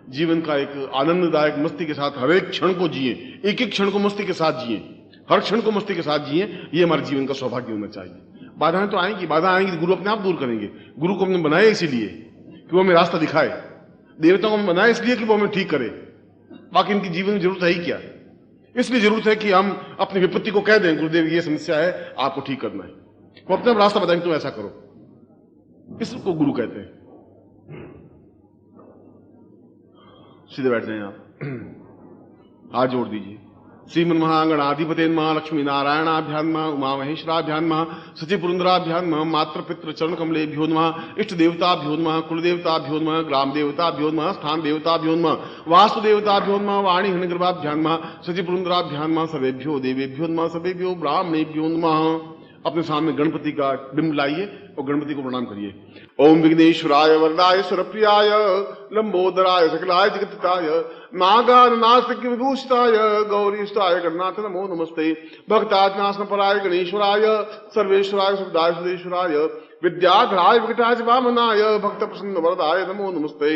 जीवन का एक आनंददायक मस्ती के साथ हर एक क्षण को जिए, एक एक क्षण को मस्ती के साथ जिए, हर क्षण को मस्ती के साथ जिए। ये हमारे जीवन का सौभाग्य होना चाहिए। बाधाएं तो आएंगी, बाधा आएंगी तो गुरु अपने आप दूर करेंगे। गुरु को हमने बनाया इसीलिए कि वो हमें रास्ता दिखाए। देवताओं को हमने बनाया इसलिए कि वो हमें ठीक करे। बाकी इनकी जीवन में जरूरत है ही क्या। इसलिए जरूरत है कि हम अपनी विपत्ति को कह दें, गुरुदेव ये समस्या है, आपको ठीक करना है। वो अपने आप रास्ता बताएंगे, तुम ऐसा करो। इसको गुरु कहते हैं। सीधे बैठ जाएं आप, हाथ जोड़ दीजिए। श्रीमन महागणाधिपते महालक्ष्मी नारायणाभ्यान्मा उमा महेश्वराभ्यान्मा सचिव पुरंदराभ्यान्मा मात्र पितृ चरण कमलेभ्यो नमः इष्ट देवताभ्यो नमः कुल देवताभ्यो नमः ग्राम देवताभ्यो नमः स्थान देवताभ्यो नमः वास्तु देवताभ्यो नमः वाणी हृदयगर्भाभ्यान्मा सचिव पुरंदराभ्यान्मा सर्वेभ्यो देवेभ्यो नमः सर्वेभ्यो ब्राह्मणेभ्यो नमः। अपने सामने गणपति का बिंब लाइए और गणपति को प्रणाम करिए। ओम विघ्नेश्वराय वरदाय सुरप्रियाय लंबोदराय सकलाय जगत्ताय नागानाथ विभूषिताय गौरीष्टाय गणनाथ नमो नमस्ते। भक्तानाशन पराय गणेश्वराय सर्वेश्वराय सुखदाय सुदेश्वराय विद्याधराय विकटाय वामनाय भक्त प्रसन्न वरदाय नमो नमस्ते।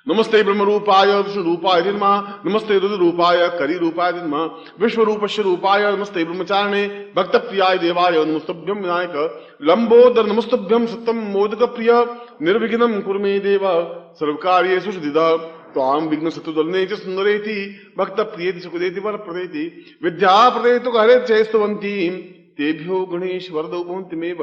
नमस्ते ब्रह्म रूपाय विष्णु रूपाय नमः। नमस्ते रुद्र रूपाय करी रूपाय नमः। विश्व रूपस्य रूपाय नमस्ते ब्रह्मचारिणे भक्त प्रियाय देवाय नमस्तभ्यं विनायक लंबोदर नमस्तभ्यं सत्यम मोदक प्रिय निर्विघ्नं कुरु मे देव सर्वकार्येषु सिद्धिदा त्वां विघ्न शत्रुदलने च सुंदरेति भक्त प्रियेति सुखदेति वरप्रदेति विद्या प्रदेतु हरे चैस्तवन्ति तेभ्यो गणेश वरदौ भवन्तिमेव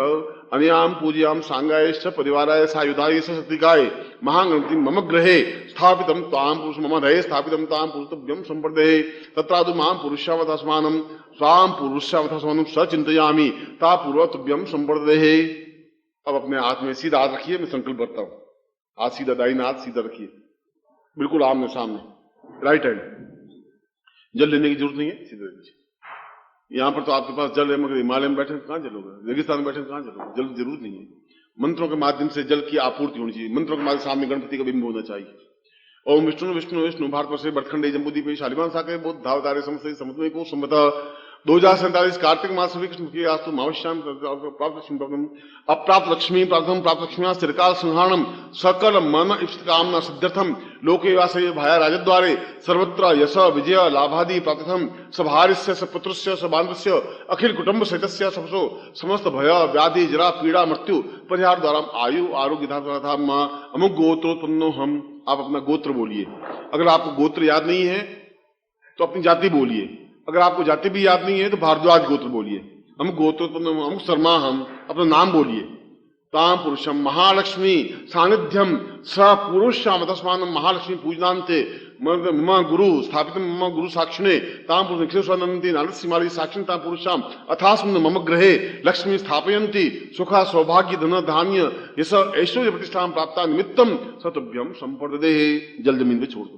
अनयां पूजयां सांगायश्च परिवाराय सायुधाय सशक्तिकाय महागणपति मम गृहे स्थापितं तां पुरुष मम हृदये स्थापितं तां पुरुषतभ्यं संप्रदये तत्रादु मां पुरुषावतास्मानं स्वां पुरुषावतास्मानं सचिन्तयामि ता पूर्वतभ्यं संप्रदये। अब अपने हाथ में सीधा हाथ रखिए, मैं संकल्प करता हूं। हाथ सीधा, दाहिना हाथ सीधा रखिए, बिल्कुल आमने सामने, राइट हैंड। जल लेने की जरूरत नहीं है, सीधा रखिए। यहाँ पर तो आपके पास जल है, मगर हिमालय में बैठे कहां जल होगा, रेगिस्तान में बैठे कहां जल होगा, जल की जरूरत नहीं है। मंत्रों के माध्यम से जल की आपूर्ति होनी चाहिए। मंत्रों के माध्यम सामने गणपति का बिंब होना चाहिए। ओम विष्णु विष्णु विष्णु भारत से बटखंडे जम्बूद्वीप शालिमान साके बुद्ध धावतारे समस्त समुद्र को संबत 2047 कार्तिक मास कृष्ण की आस्तु मावश्याम प्राप्त लक्ष्मी अप्राप्त लक्ष्मी प्राप्त लक्ष्मी चिरकाल संहारणम सकल मन इष्ट कामना सिद्ध्यर्थम लोके वासे भाया राजद्वारे सर्वत्र यश विजय लाभादि प्राप्तम सभार्यस्य सपुत्रस्य सबान्धस्य अखिल कुटुंब सहितस्य सबसो समस्त भय व्याधि जरा पीड़ा मृत्यु परिहार द्वारा आयु आरोग्य धाता अमुक गोत्रोत्पन्नो हम। आप अपना गोत्र बोलिए। अगर आपको गोत्र याद नहीं है तो अपनी जाति बोलिए। अगर आपको जाति भी याद नहीं है तो भारद्वाज गोत्र बोलिए। हम गोत्रोत्पन्न हम शर्मा, हम अपना नाम बोलिए। ताम पुरुषम महालक्ष्मी सानिध्यम स पुरुषाम तस्मान महालक्ष्मी पूजनांते मम गुरु स्थापित मम गुरु साक्षिणे ताम पुरुष निखिलेश्वरनंदी नारदसीमाली साक्षिण ताम पुरुषाम अथास्मिन् मम गृहे लक्ष्मी स्थापयन्ति सुखा सौभाग्य धन धान्य यश ऐश्वर्य प्रतिष्ठा प्राप्ता निमित्तम सतुभ्यम संप्रदे। जल जमीन पे छोड़ दो।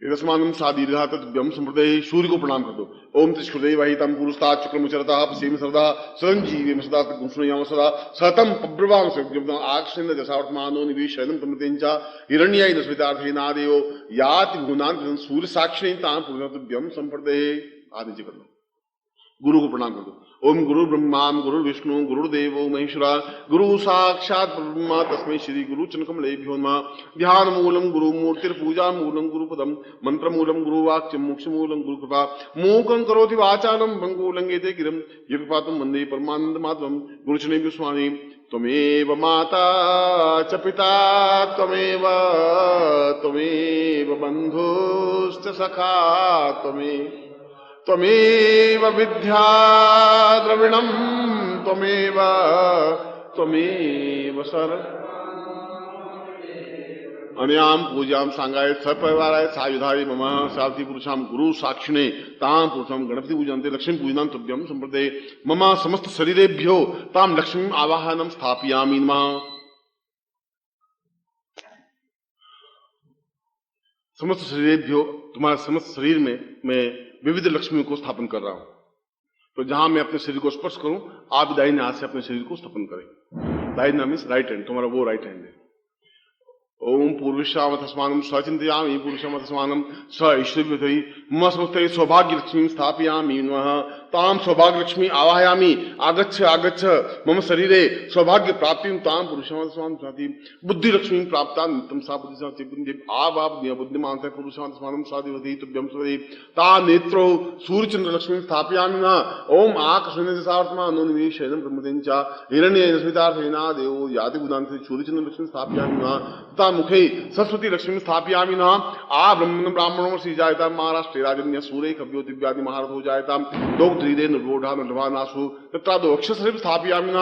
रसमानम सादीर्घा तद्भ्यम संप्रदे। सूर्य को प्रणाम कर दो। ओम तिष्कृदे वहितम पुरुषता चक्रमुचरता पश्चिम सरदा संजीवी सदा गुंसुयाम सदा सतम पब्रवाम सज्जम आक्षिण दशावर्तमानो निवेशयनम तमतेंचा हिरण्याय दस्मितार्थेनादेयो याति भुवनान सूर्य साक्षिणी ताम पुरुषतभ्यम संप्रदे। आदि जी कर लो। गुरु को प्रणाम कर दो। ओम गुरु ब्रह्मा गुरु विष्णु गुरुदेवो महेश्वरा गुरु साक्षात ब्रह्मा तस्मै श्री गुरु चनकमलेभ्यो नमः। ध्यान मूलम गुरु मूर्तिर पूजा मूलम गुरुपदम मंत्र मूलम गुरु वाक्यम मोक्ष मूलम गुरु कृपा मूकं करोति वाचालम भंगो लंघेते गिरम युगपातम वंदे परमानंद माधवम गुरुचने विस्वामी। त्वमेव माता च पिता त्वमेव बंधुश्च सखा त्वमेव विद्या द्रविणम त्वमेव सर अनयाम पूजाम सांगाय सपरिवाराय सायुधाय मम सारथी पुरुषाम गुरु साक्षिणे ताम पुरुषाम गणपति पूजन्ते लक्ष्मी पूजनां तुभ्यं संप्रदे। मम समस्त शरीरेभ्यो ताम लक्ष्मी आवाहनम स्थापयामि नमः। समस्त शरीरेभ्यो तुम्हारे समस्त शरीर में मैं विविध लक्ष्मी को स्थापन कर रहा हूं। तो जहां मैं अपने शरीर को स्पर्श करूं आप दाहिने हाथ से अपने शरीर को स्थापन करें। दाहिना मीन्स राइट हैंड, तुम्हारा वो राइट हैंड है। ओम पूर्विशावतस्मानं सचिन्तयामि पुरुषमतस्मानं स ऐश्वर्यवती मम समस्ते सौभाग्य लक्ष्मी स्थापयामि नमः। ताम सौभाग्य लक्ष्मी आवाहयामि आगच्छ आगच्छ मम शरीरे सौभाग्य प्राप्तिं ताम पुरुषमतस्मानं साति बुद्धि लक्ष्मी प्राप्ता नित्यं सा बुद्धि साति बुद्धि आवाप बुद्धिमान पुरुषमतस्मानं साधिवती तुभ्यं स्वदे। ता नेत्रो सूर्यचंद्र लक्ष्मी स्थापयामि नमः। ओम आकाशने सावर्तमानो निवेशयनं ब्रह्मतेंचा हिरण्येन स्मितार्थेना देवो याति बुधान्ते सूर्यचंद्र लक्ष्मी स्थापयामि नमः। मुखे सरस्वती लक्ष्मी स्थापयामि नमः। आ ब्राह्मणो श्री जायता महाराष्ट्रे राजन्य सूर्य कव्यो दिव्यादि महारथ हो जायता दोग्ध त्रिदे निर्वोढ़ा निर्वाणासु तत्रादो अक्षसरिव स्थापयामि न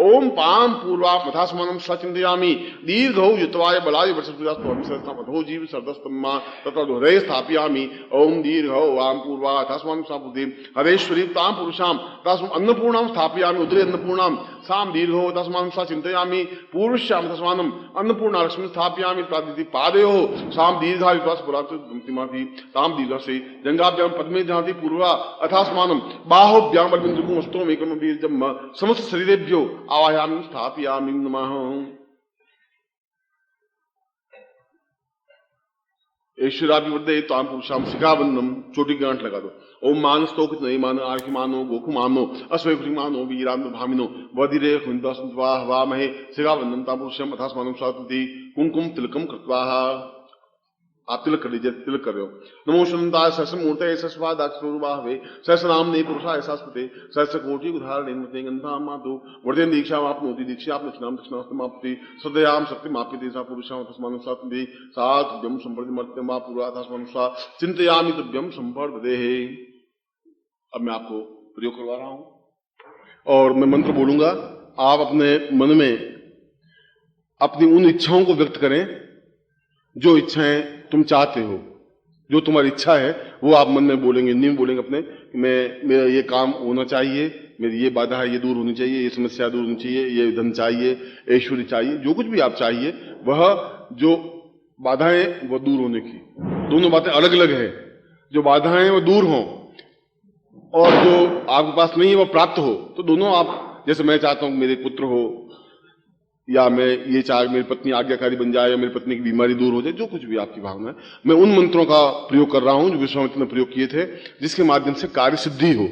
ओम पाम पूर्वा मथासमानं सचिन्तयामि दीर्घौ युत्वाय बलाय वर्षपुरास्तु सरस्थाम अधो जीव सरदस्तम्मा तत्रादो हृदये स्थापयामि ओम दीर्घौ वाम पूर्वा मथासमानं सापुदे हरेश्वरी ताम पुरुषाम तस्म अन्नपूर्णां स्थापयामि उदरे अन्नपूर्णां साम दीर्घौ तस्मानं सचिन्तयामि पूर्वश्याम तस्मानं अन्नपूर्णा लक्ष्मी स्थापयामि प्रादिति पादयो साम दीर्घा विश्वास पुरात अंतिमाति ताम दीर्घ से जंगाभ्याम पद्मे जहाति पूर्वा अथास्मानं बाहुभ्याम बलबिंदुकुम स्तोम एकम बीजम समस्त शरीरेभ्यो आवाहयामि स्थापयामि नमः। ऐश्वर्याभिवृद्धे ताम पुरुषाम शिखाबंधम चोटी गांठ लगा दो ओम मानस्तोकित नहीं मान आर्खि मानो गोखु मानो अश्वकुरी मानो वीरांत भामिनो वदिरे हुंदस्वाह वामहे शिखाबंधम ताम पुरुषम अथास्मानं स्वाति कुंकुम तिलकम कृत्वा आप तिलक कर लीजिए, तिलक कर रहे हो। नमो शनंताय सहस्र मूर्ते सहस्वादाक्षरूपाहवे सहस्र नामने पुरुषाय शास्त्रते सहस्र कोटि उदाहरणे मते गंधाम मातु वर्धन दीक्षा आपनोति दीक्षा आप दक्षिणाम दक्षिणास्तमाप्ति सदयाम शक्तिमाप्यते सा पुरुषां तस्मानं सात्वे सात्व्यम संवर्धि मर्त्यम वा पूर्वा तस्मानं सा चिंतयामि तुभ्यम संवर्धदेहे। अब मैं आपको प्रयोग करवा रहा हूं और मैं मंत्र बोलूंगा, आप अपने मन में अपनी उन इच्छाओं को व्यक्त करें जो इच्छाएं तुम चाहते हो, जो तुम्हारी इच्छा है वो आप मन में बोलेंगे, नहीं बोलेंगे अपने मेरा ये काम होना चाहिए, मेरी ये बाधा है ये दूर होनी चाहिए, ये समस्या दूर होनी चाहिए, ये धन चाहिए, ऐश्वर्य चाहिए, जो कुछ भी आप चाहिए वह जो बाधाएं वो दूर होने की। दोनों बातें अलग अलग है, जो बाधाएं वो दूर हों और जो आपके पास नहीं है वो प्राप्त हो, तो दोनों आप, जैसे मैं चाहता हूं मेरे पुत्र हो या मैं ये चाह मेरी पत्नी आज्ञाकारी बन जाए या मेरी पत्नी की बीमारी दूर हो जाए, जो कुछ भी आपकी भावना है, मैं उन मंत्रों का प्रयोग कर रहा हूं जो विश्वामित्र ने प्रयोग किए थे, जिसके माध्यम से कार्य सिद्धि हो।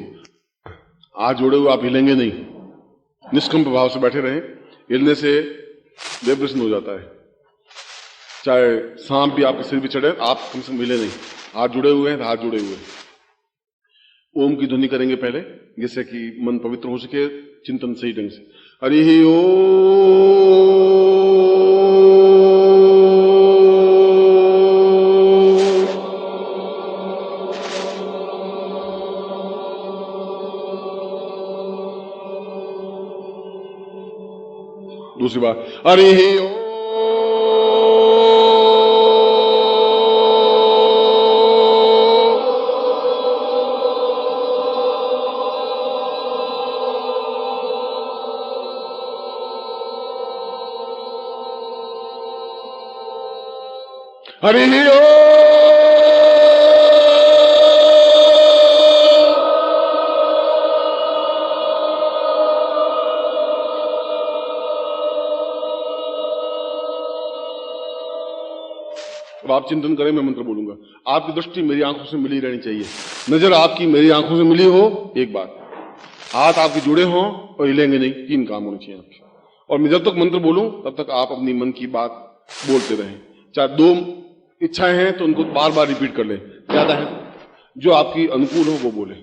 आज जोड़े हुए आप हिलेंगे नहीं, निष्कंप भाव से बैठे रहें, हिलने से वाइब्रेशन हो जाता है, चाहे सांप भी आपके सिर पे चढ़े आप कम से कम हिले नहीं। हाथ जुड़े हुए हैं, हाथ जुड़े हुए हैं। ओम की ध्वनि करेंगे पहले, जिससे कि मन पवित्र हो सके चिंतन सही ढंग से। हरि ओम। दूसरी बार हरि ओम। हरि ओम। अब आप चिंतन करें, मैं मंत्र बोलूंगा, आपकी दृष्टि मेरी आंखों से मिली रहनी चाहिए, नजर आपकी मेरी आंखों से मिली हो एक बार, हाथ आपके जुड़े हों और हिलेंगे नहीं, 3 काम होने चाहिए आपके। और मैं जब तक मंत्र बोलूं तब तक आप अपनी मन की बात बोलते रहें, चाहे 2 इच्छाएं हैं तो उनको बार बार रिपीट कर ले, ज्यादा है जो आपकी अनुकूल हो वो बोले।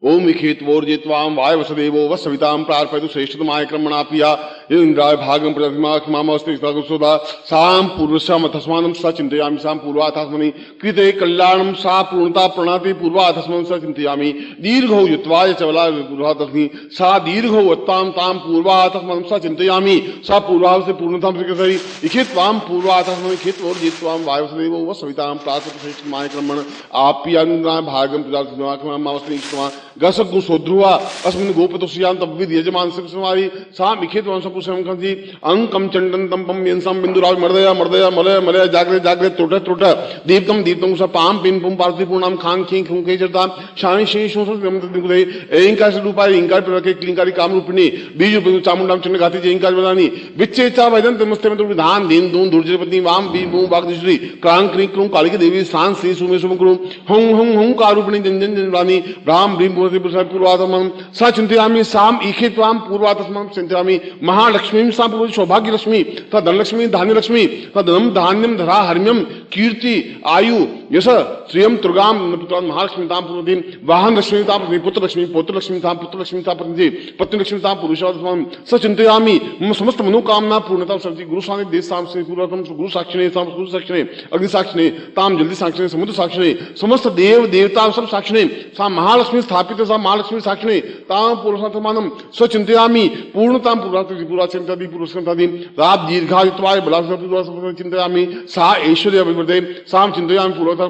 ओम विखेत्वोर्जित्वाम वाय वसुदेवो वसविताम प्रार्पयतु श्रेष्ठतमाय क्रमणापिया इंद्राय भागम प्रतिमास्तिदा साम पूर्वस्याम अथस्मानं स चिंतयामि साम पूर्वाथस्मनि कृते कल्याणं सा पूर्णता प्रणाति पूर्वाथस्मनं स चिंतयामि दीर्घौ युत्वाय चवला पूर्वाथस्मि सा दीर्घौ उत्ताम ताम पूर्वाथस्मनं स चिंतयामि सा पूर्वाव से पूर्णताम से इखित्वाम पूर्वाथस्मनि खित्वोर्जित्वाम वाय वसुदेवो वसविताम प्रार्पयतु श्रेष्ठतमाय क्रमण आप्या इंद्राय भागम प्रतिमास्तिदा गसगु सोध्रुवा अस्मिन् गोपतुष्यां तब्विद यजमान सिकसमारी साम इखेत वंशपुषम कंजी अंकम चंडन तंपम यंसम बिंदुराव मर्दया मर्दया मलय मलय जागरे जागरे त्रोट त्रोट दीप्तम दीप्तम स पाम पिन पुम पार्थिव पूर्णाम खांग खिंग खुंके जरता शानि शेष सोसम दिगुदे एंकार से रूपाय इंकार प्रके क्लिंकारी काम रूपिणी बीज चामुंडाम चंड गाती जे इंकार बदानी विच्चे चा वैदन तमस्ते में विधान दीन दून दुर्जयपति वाम बी बू बागदश्री क्रांग क्रीं क्रूं कालिकी देवी सांस श्री सुमे सुम क्रूं हुं हुं हुं कारूपिणी जन जन रानी राम भीम पूर्वातमं सा चिंतयामि साम ईखित्वाम पूर्वातमं चिंतयामि महालक्ष्मीं सा पूर्व सौभाग्यलक्ष्मी तथा धनलक्ष्मी धान्यलक्ष्मी तथा धनम धान्यम धरा हर्म्यम कीर्ति आयु यश श्रियम तुर्गाम महालक्ष्मीताम पूर्वधीम वाहन लक्ष्मीताम पुत्र लक्ष्मी पौत्र लक्ष्मीताम पुत्र लक्ष्मीता प्रतिनिधि पत्नी लक्ष्मीताम पुरुषार्थम स चिंतयामि मम समस्त मनोकामना पूर्णता सर्वति गुरु स्वामी देश साम से पूर्वतम गुरु साक्षिणे साम गुरु साक्षिणे अग्नि साक्षिणे ताम जल्दी साक्षिणे समुद्र साक्षिणे समस्त देव देवता सब साक्षिणे सा महालक्ष्मी स्थापित सा महालक्ष्मी साक्षिणे ताम पुरुषार्थमानम स चिंतयामि पूर्णताम पूर्वाचिंतादि पुरुषार्थादि रात दीर्घायुत्वाय बलासुर चिंतयामि सा ऐश्वर्य अभिवृद्धे साम चिंतयामि पूर्वतर्पण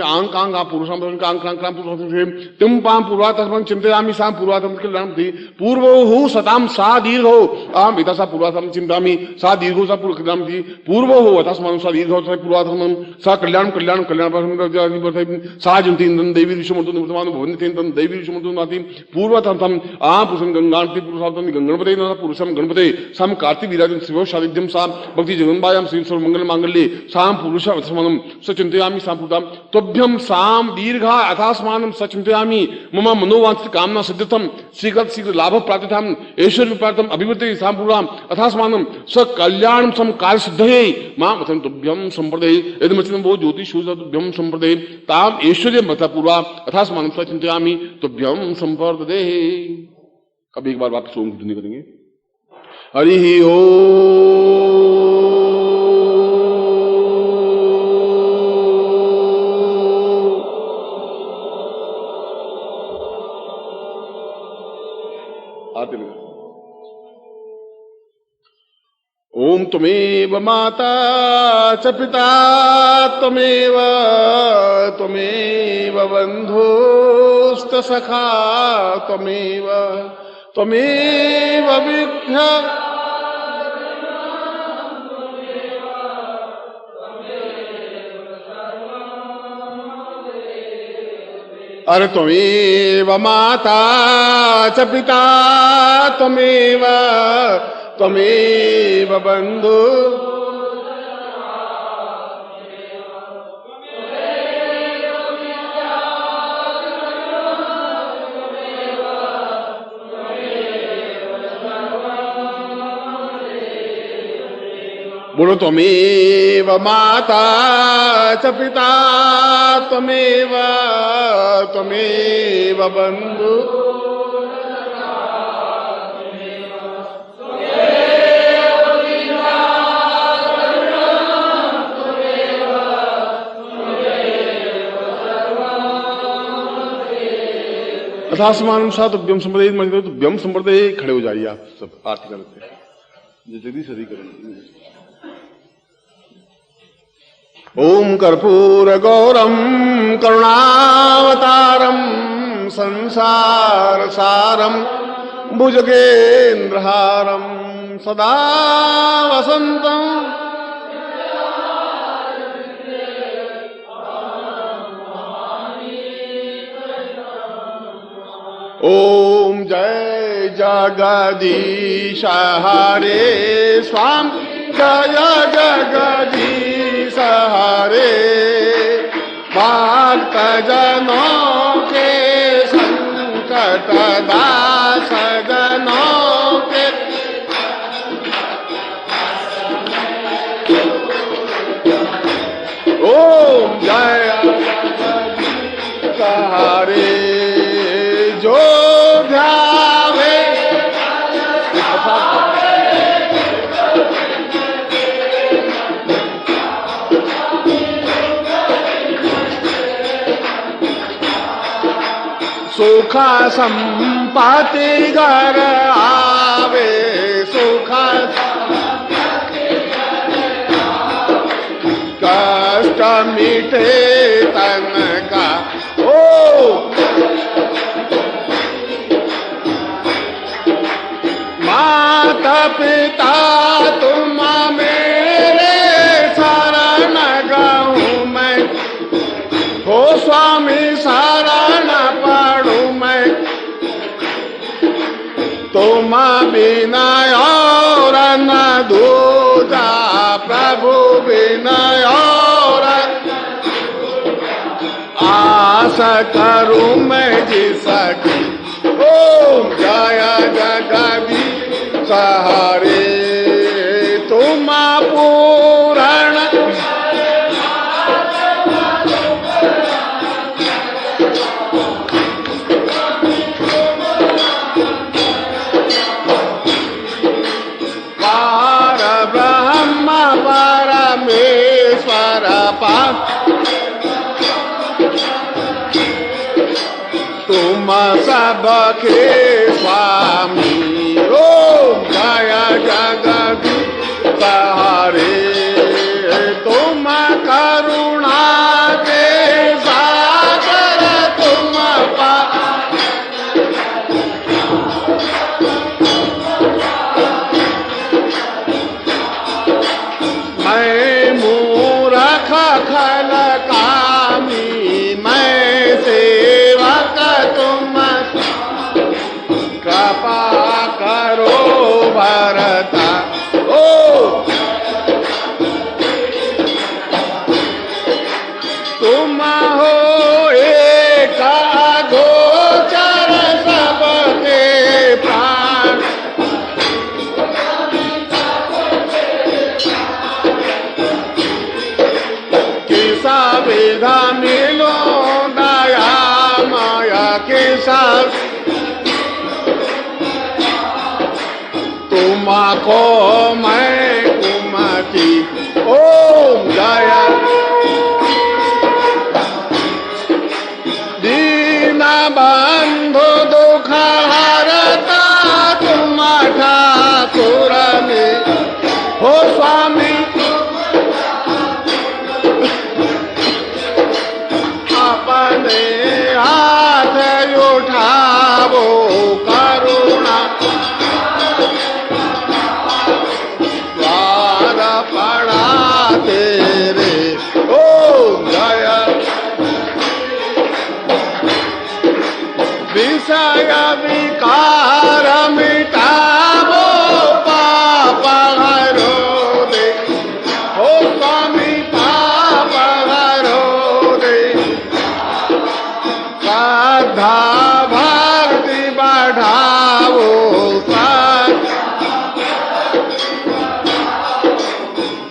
आंग पुरुषाम तुम पाम पूर्वातर्पण चिंतयामि साम पूर्वातर्पण कल्याण पूर्वो हो सताम सा दीर्घ हो अहम इता सा पूर्वातर्पण चिंतामि सा दीर्घो सा पूर्व कल्याण पूर्वो हो अतस्मानं सा दीर्घ पूर्वातर्पण सा कल्याण कल्याण कल्याण सा जंती देवी ऋषिमर्दो निवर्तमान भवन्ति देवी ऋषिमर्दो नाति पूर्वतर्पण आ पुरुषं गंगांति पुरुषार्थं गणपते न पुरुषं गणपते साम कार्तिक विराजन शिव सानिध्यम सा भक्ति जगन्मायां श्री सर्व मंगल मांगल्ये साम पुरुष अथस्मानं स चिंतयामि तोभ्यम साम दीर्घा अथास्मानं सचिंतयामि मम मनोवांछित कामना सिद्ध्यर्थम शीघ्र लाभ प्राप्तिथाम ऐश्वर्य प्राप्तम अभिवृद्धि साम पूर्वाम अथास्मानं स कल्याणं सम कार्य सिद्धये माम अथं तुभ्यम संप्रदे यदमचिनं वो ज्योतिषो तुभ्यम संप्रदे ताम ऐश्वर्य मता पूर्वा अथास्मानं सचिंतयामि तुभ्यम संप्रदे। कभी एक बार वापस ओम की ध्वनि करेंगे। हरि ओम। ओम त्वमेव माता च पिता त्वमेव त्वमेव बन्धुश्च सखा त्वमेव त्वमेव विद्या अरे त्वमेव माता च पिता त्वमेव त्वमेव बंधु बोलो त्वमेव माता च पिता त्वमेव त्वमेव बंधु अथास्मानं सा तुभ्यम संप्रदे तुभ्यम संप्रदे। खड़े हो जाइए आप सब आरती करते हैं जल्दी सदी करेंगे। ओम कर्पूर गौरम करुणावतारम संसार सारम भुजगेन्द्रहारम सदा वसंतम ओम जय जगदीश हरे स्वामी जय जगदीश हरे भक्त जनों के संकट दास जनों के ओम जय जगदीश हरे जो ध्यावे सुख संपत्ति घर आवे सुख कष्ट मिटे तन का ओ माता पिता तुम मेरे शरण गाऊं मैं हो स्वामी शरण पढ़ू मैं तुम बिना और न दूजा प्रभु बिना और आस करूं मैं जिसकी ओम जय जगदीश हरे तुम पूर्ण तुम सबके स्वामी ओम जय जगदीश हरे तुम करुणा के सागर तुम मैं मूर्ख खल कामी मैं सेवक तुम कृपा करो भरता ओ तुम हो एक गोचर सबके प्राण किसा विधा मिलो दया माया किसा तुमको मैं कुमति ओम जय दीन बंधु दुख हरता तुम ठाकुर में हो स्वामी अपने हाथ उठावो करुणा द्वार पड़ा तेरे ओ जय विषय विकार मिटावो पाप हरो दे हो स्वामी पाप हरो दे श्रद्धा भक्ति बढ़ावो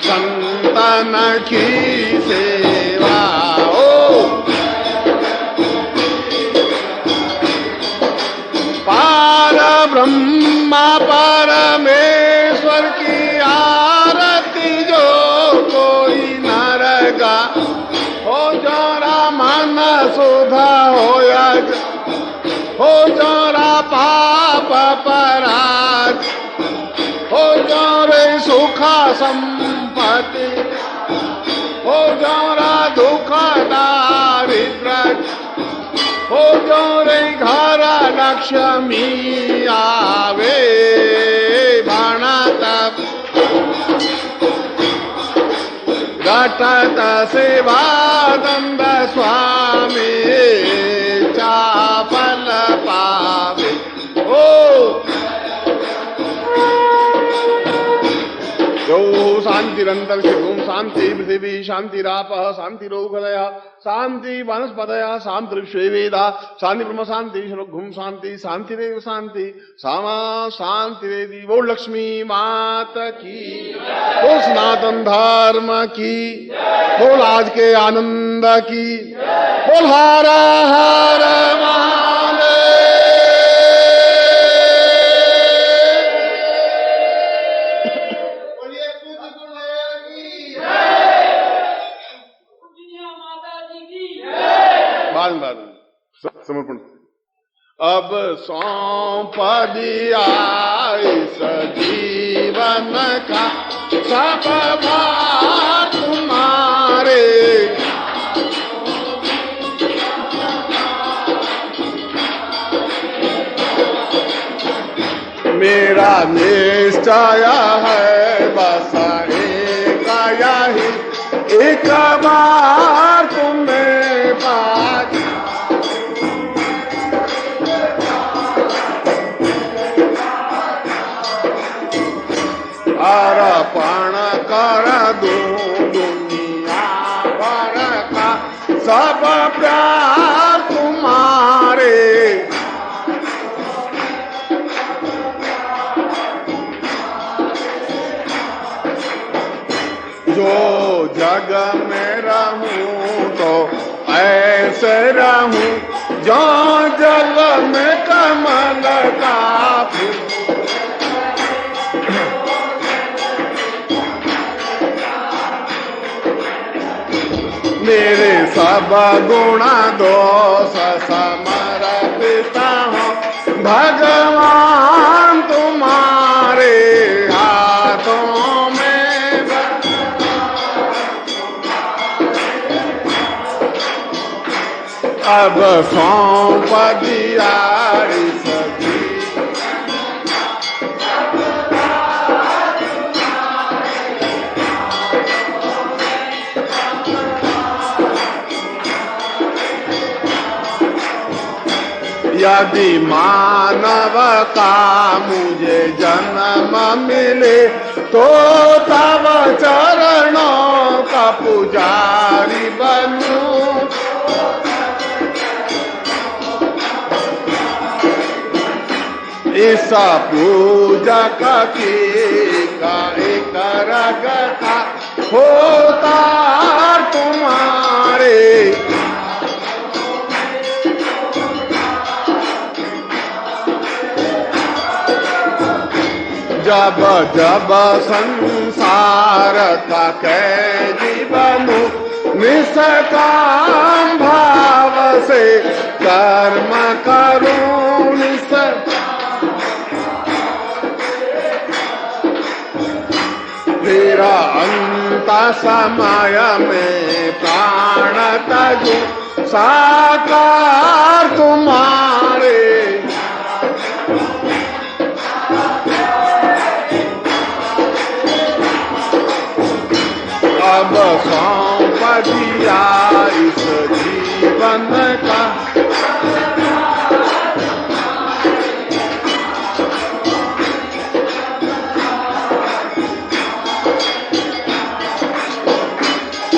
संतन की सेवा ओ पार ब्रह्मा परमेश्वर की आरती जो कोई नरगा हो जोरा मन सुधा हो जोरा पाप पराध हो जोरे सुख संपत्ति हो जोरा दुख दारिद्र हो जोरे घर लक्ष्मी आवे भणत घटत सेवानंद स्वामी चापल पावे ओ यो शांतिरंतर शिवम शांति पृथिवी शांतिराप शांतिरोगदय शांति वनस्पतय शांति वेदा शांति ब्रह्म शांति शरुघुम शांति शांतिरेव शांति सामा शांतिरेदी वो लक्ष्मी मात की वो सनातन धर्म की बोल आज के आनंद की बोल हर हर महादेव समर्पण अब सौंप दिया इस जीवन का सब भार तुम्हारे मेरा निश्चय है बस एक यही एक बार तुम्हें पास अर्पण कर दो दुनिया भर का सब प्यार तुम्हारे जो जग में रहूं तो ऐसे रहूं जो जग में कमल का फूल मेरे सब गुणा दोष समर्पिता हूँ भगवान तुम्हारे हाथों में। अब सौंप दिया इस यदि मानव का मुझे जन्म मिले तो तब चरणों का पुजारी बनूं। इस पूजक की एक रगता होता तुम्हारे। जब जब संसार का कैदी बनूं निष्काम भाव से कर्म करूं। फिर अंत समय में प्राण तजूं साकार तुम्हारे। अब सौंप दिया इस जीवन का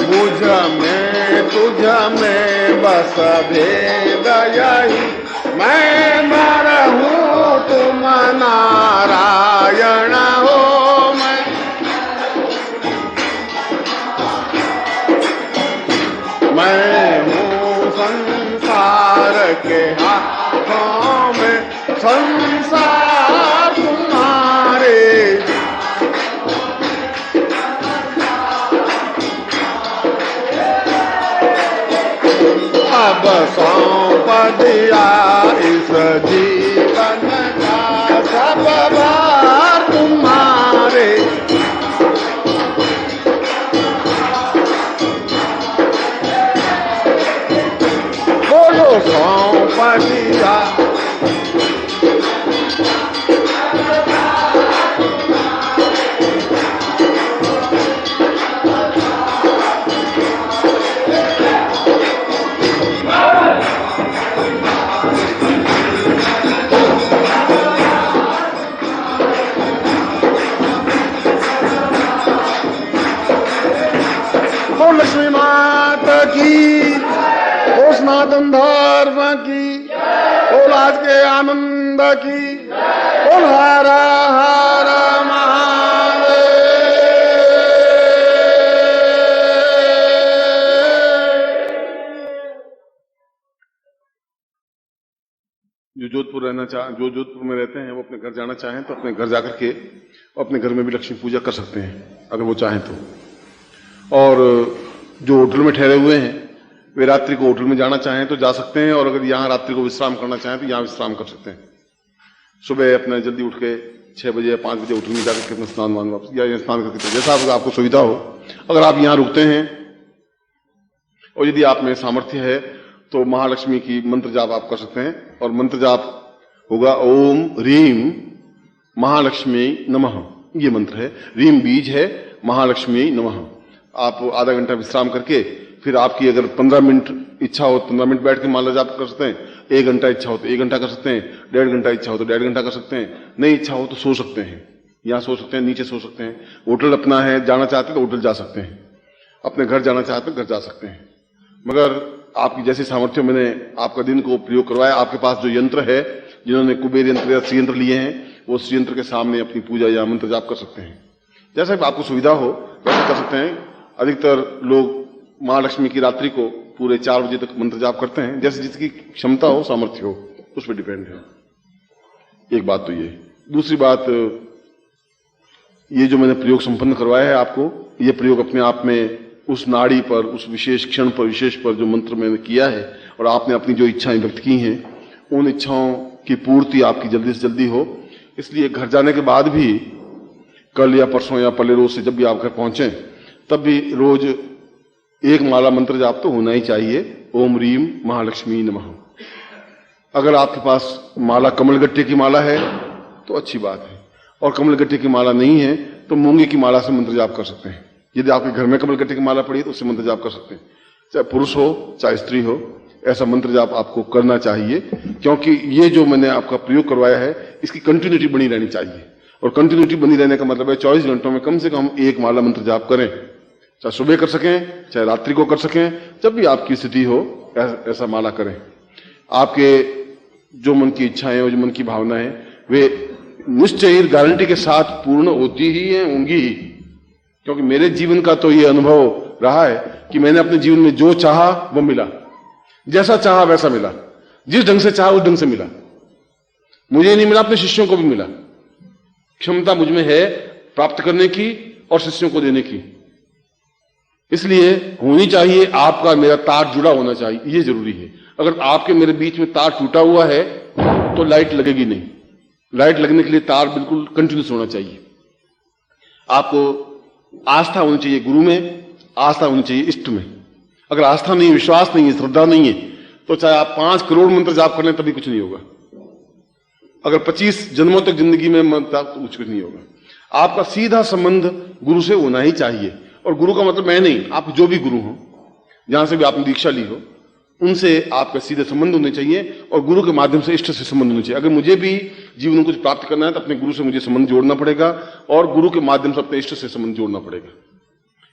मुझ में तुझ में बस भेद यही। मैं नर हूँ तुम नारायण हो। मैं हूँ संसार के हाथों में संसार तुम्हारे। अब सौंप दिया इस जीवन का सब भार तुम्हारे। बोलो सौंप दिया लक्ष्मी माता की, ओ सनातन धर्म की, ओ आज के आनंद की, ओ हर हर महादेव। जो जोधपुर रहना चाहे, जो जोधपुर में रहते हैं वो अपने घर जाना चाहें तो अपने घर जाकर के अपने घर में भी लक्ष्मी पूजा कर सकते हैं अगर वो चाहें तो। और जो होटल में ठहरे हुए हैं वे रात्रि को होटल में जाना चाहें तो जा सकते हैं, और अगर यहाँ रात्रि को विश्राम करना चाहें तो यहाँ विश्राम कर सकते हैं। सुबह अपने जल्दी उठ के 6 बजे या 5 बजे होटल में जाकर के अपना स्नान मान वापस या स्नान करके जैसा आपको सुविधा हो। अगर आप यहाँ रुकते हैं और यदि आप में सामर्थ्य है तो महालक्ष्मी की मंत्र जाप आप कर सकते हैं। और मंत्र जाप होगा ओम रीम महालक्ष्मी नमः, ये मंत्र है। रीम बीज है, महालक्ष्मी नमः। आप आधा घंटा विश्राम करके फिर आपकी अगर 15 मिनट इच्छा हो 15 मिनट बैठ के मान लो जाप कर सकते हैं, 1 घंटा इच्छा हो तो 1 घंटा कर सकते हैं, 1.5 घंटा इच्छा हो तो 1.5 घंटा कर सकते हैं, नहीं इच्छा हो तो सो सकते हैं, यहाँ सो सकते हैं, नीचे सो सकते हैं। होटल अपना है, जाना चाहते तो होटल जा सकते हैं, अपने घर जाना चाहते घर जा सकते हैं। मगर आपकी जैसी सामर्थ्य, मैंने आपका दिन को प्रयोग करवाया। आपके पास जो यंत्र है, जिन्होंने कुबेर यंत्र या श्री यंत्र लिए हैं, वो श्री यंत्र के सामने अपनी पूजा या मंत्र जाप कर सकते हैं। जैसा भी आपको सुविधा हो वैसे कर सकते हैं। अधिकतर लोग महालक्ष्मी की रात्रि को पूरे 4 बजे तक मंत्र जाप करते हैं, जैसे जिसकी क्षमता हो, सामर्थ्य हो, उस पर डिपेंड है। एक बात तो ये। दूसरी बात, ये जो मैंने प्रयोग संपन्न करवाया है आपको, ये प्रयोग अपने आप में उस नाड़ी पर, उस विशेष क्षण पर, विशेष पर जो मंत्र मैंने किया है और आपने अपनी जो इच्छाएं व्यक्त की हैं, उन इच्छाओं की पूर्ति आपकी जल्दी से जल्दी हो। इसलिए घर जाने के बाद भी कल या परसों या पहले रोज से जब भी आप घर पहुंचे तब भी रोज एक माला मंत्र जाप तो होना ही चाहिए। ओम रीम महालक्ष्मी नमः। अगर आपके पास माला कमलगट्टे की माला है तो अच्छी बात है, और कमलगट्टे की माला नहीं है तो मूंगे की माला से मंत्र जाप कर सकते हैं। यदि आपके घर में कमलगट्टे की माला पड़ी है तो उससे मंत्र जाप कर सकते हैं। चाहे पुरुष हो चाहे स्त्री हो, ऐसा मंत्र जाप आपको करना चाहिए, क्योंकि ये जो मैंने आपका प्रयोग करवाया है इसकी कंटिन्यूटी बनी रहनी चाहिए। और कंटिन्यूटी बनी रहने का मतलब है 24 घंटों में कम से कम एक माला मंत्र जाप करें, चाहे सुबह कर सकें चाहे रात्रि को कर सकें, जब भी आपकी स्थिति हो ऐसा माला करें। आपके जो मन की इच्छाएं और जो मन की भावना है वे निश्चय गारंटी के साथ पूर्ण होती ही है, होंगी ही। क्योंकि मेरे जीवन का तो ये अनुभव रहा है कि मैंने अपने जीवन में जो चाहा वो मिला, जैसा चाहा वैसा मिला, जिस ढंग से चाहा उस ढंग से मिला। मुझे नहीं मिला, अपने शिष्यों को भी मिला। क्षमता मुझ में है प्राप्त करने की और शिष्यों को देने की। इसलिए होनी चाहिए, आपका मेरा तार जुड़ा होना चाहिए, ये जरूरी है। अगर आपके मेरे बीच में तार टूटा हुआ है तो लाइट लगेगी नहीं। लाइट लगने के लिए तार बिल्कुल कंटिन्यूस होना चाहिए। आपको आस्था होनी चाहिए गुरु में, आस्था होनी चाहिए इष्ट में। अगर आस्था नहीं, विश्वास नहीं है, श्रद्धा नहीं है तो चाहे आप 5 करोड़ मंत्र जाप कर लें तभी कुछ नहीं होगा। अगर 25 जन्मों तक जिंदगी में मंत्र तो कुछ नहीं होगा। आपका सीधा संबंध गुरु से होना ही चाहिए। और गुरु का मतलब मैं नहीं, आप जो भी गुरु हो, जहां से भी आपने दीक्षा ली हो, उनसे आपका सीधे संबंध होने चाहिए और गुरु के माध्यम से इष्ट से संबंध होने चाहिए। अगर मुझे भी जीवन में कुछ प्राप्त करना है तो अपने गुरु से मुझे संबंध जोड़ना पड़ेगा और गुरु के माध्यम से अपने इष्ट से संबंध जोड़ना पड़ेगा।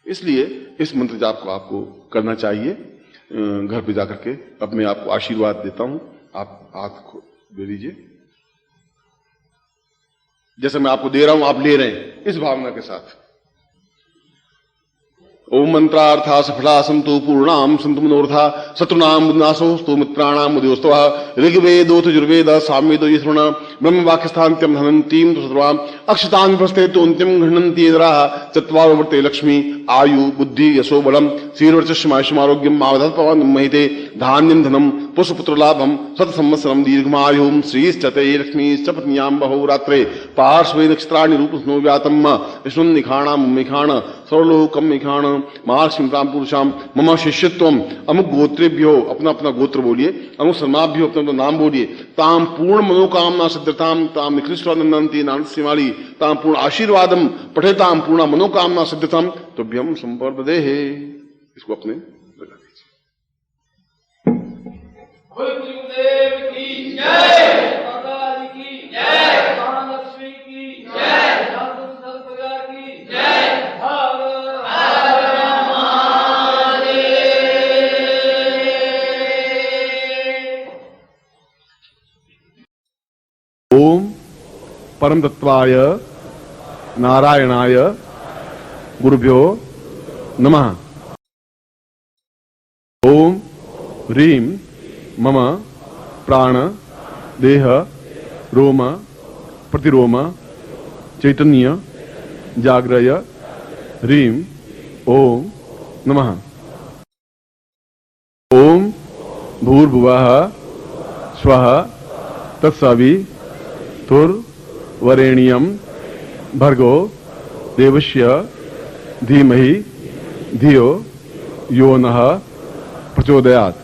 इसलिए इस मंत्र जाप को आपको करना चाहिए। घर पे जाकर के अब मैं आपको आशीर्वाद देता हूं। आप हाथ को दे लीजिए, जैसे मैं आपको दे रहा हूं आप ले रहे हैं, इस भावना के साथ। ओम मंत्रार्था सफला संतु पूर्णाम संतु मनोरथा शत्रुनाम विनाशोस्तु मित्राणाम उदयोस्तव ऋग्वेदोथ यजुर्वेद सामवेदो ये श्रवण ब्रह्म वाक्यस्थान्त्यम धनंतीम सर्वाम अक्षतां प्रस्ते तो अंतिम घृणन्ति इंद्राः चत्वारो वर्ते लक्ष्मी आयु बुद्धि यशो बलम श्रीर्वर्चस्मायुष्मारोग्यम मावधत् पवन महिते धान्यं धनम पुष्पपुत्र लाभम शत संवत्सरम दीर्घमायुं श्रीश्चते लक्ष्मीश्च पत्न्यां बहुरात्रे पार्श्वे नक्षत्राणि रूपस्नो व्यातम विष्णुन्निखाणां मिखाण सर्वलोकम मिखाण महालक्ष्मी प्राम पुरुषाम मम शिष्यत्वम अमुक गोत्रेभ्यो, अपना अपना गोत्र बोलिए, अमुक सर्माभ्यो अपना अपना नाम बोलिए, ताम पूर्ण मनोकामना सिद्धताम ताम निकृष्टानंदंती नानसिमाली ताम पूर्ण आशीर्वादम पठेताम पूर्ण मनोकामना सिद्धताम तुभ्यम संपर्पदेहे। इसको अपने लगा दीजिए। गुरुदेव की जय, माता जी की जय, महालक्ष्मी की जय, साधु संतों की जय। ओम परम तत्वाय नारायणाय गुरुभ्यो नमः। ओम ह्रीं मम प्राण देह रोम प्रतिरोम चैतन्य जाग्रय ह्रीं ओम नमः। ओम भूर्भुवः स्वः तत्सवितुर्वरेण्यं भर्गो देवस्य धीमहि धियो यो नः प्रचोदयात्।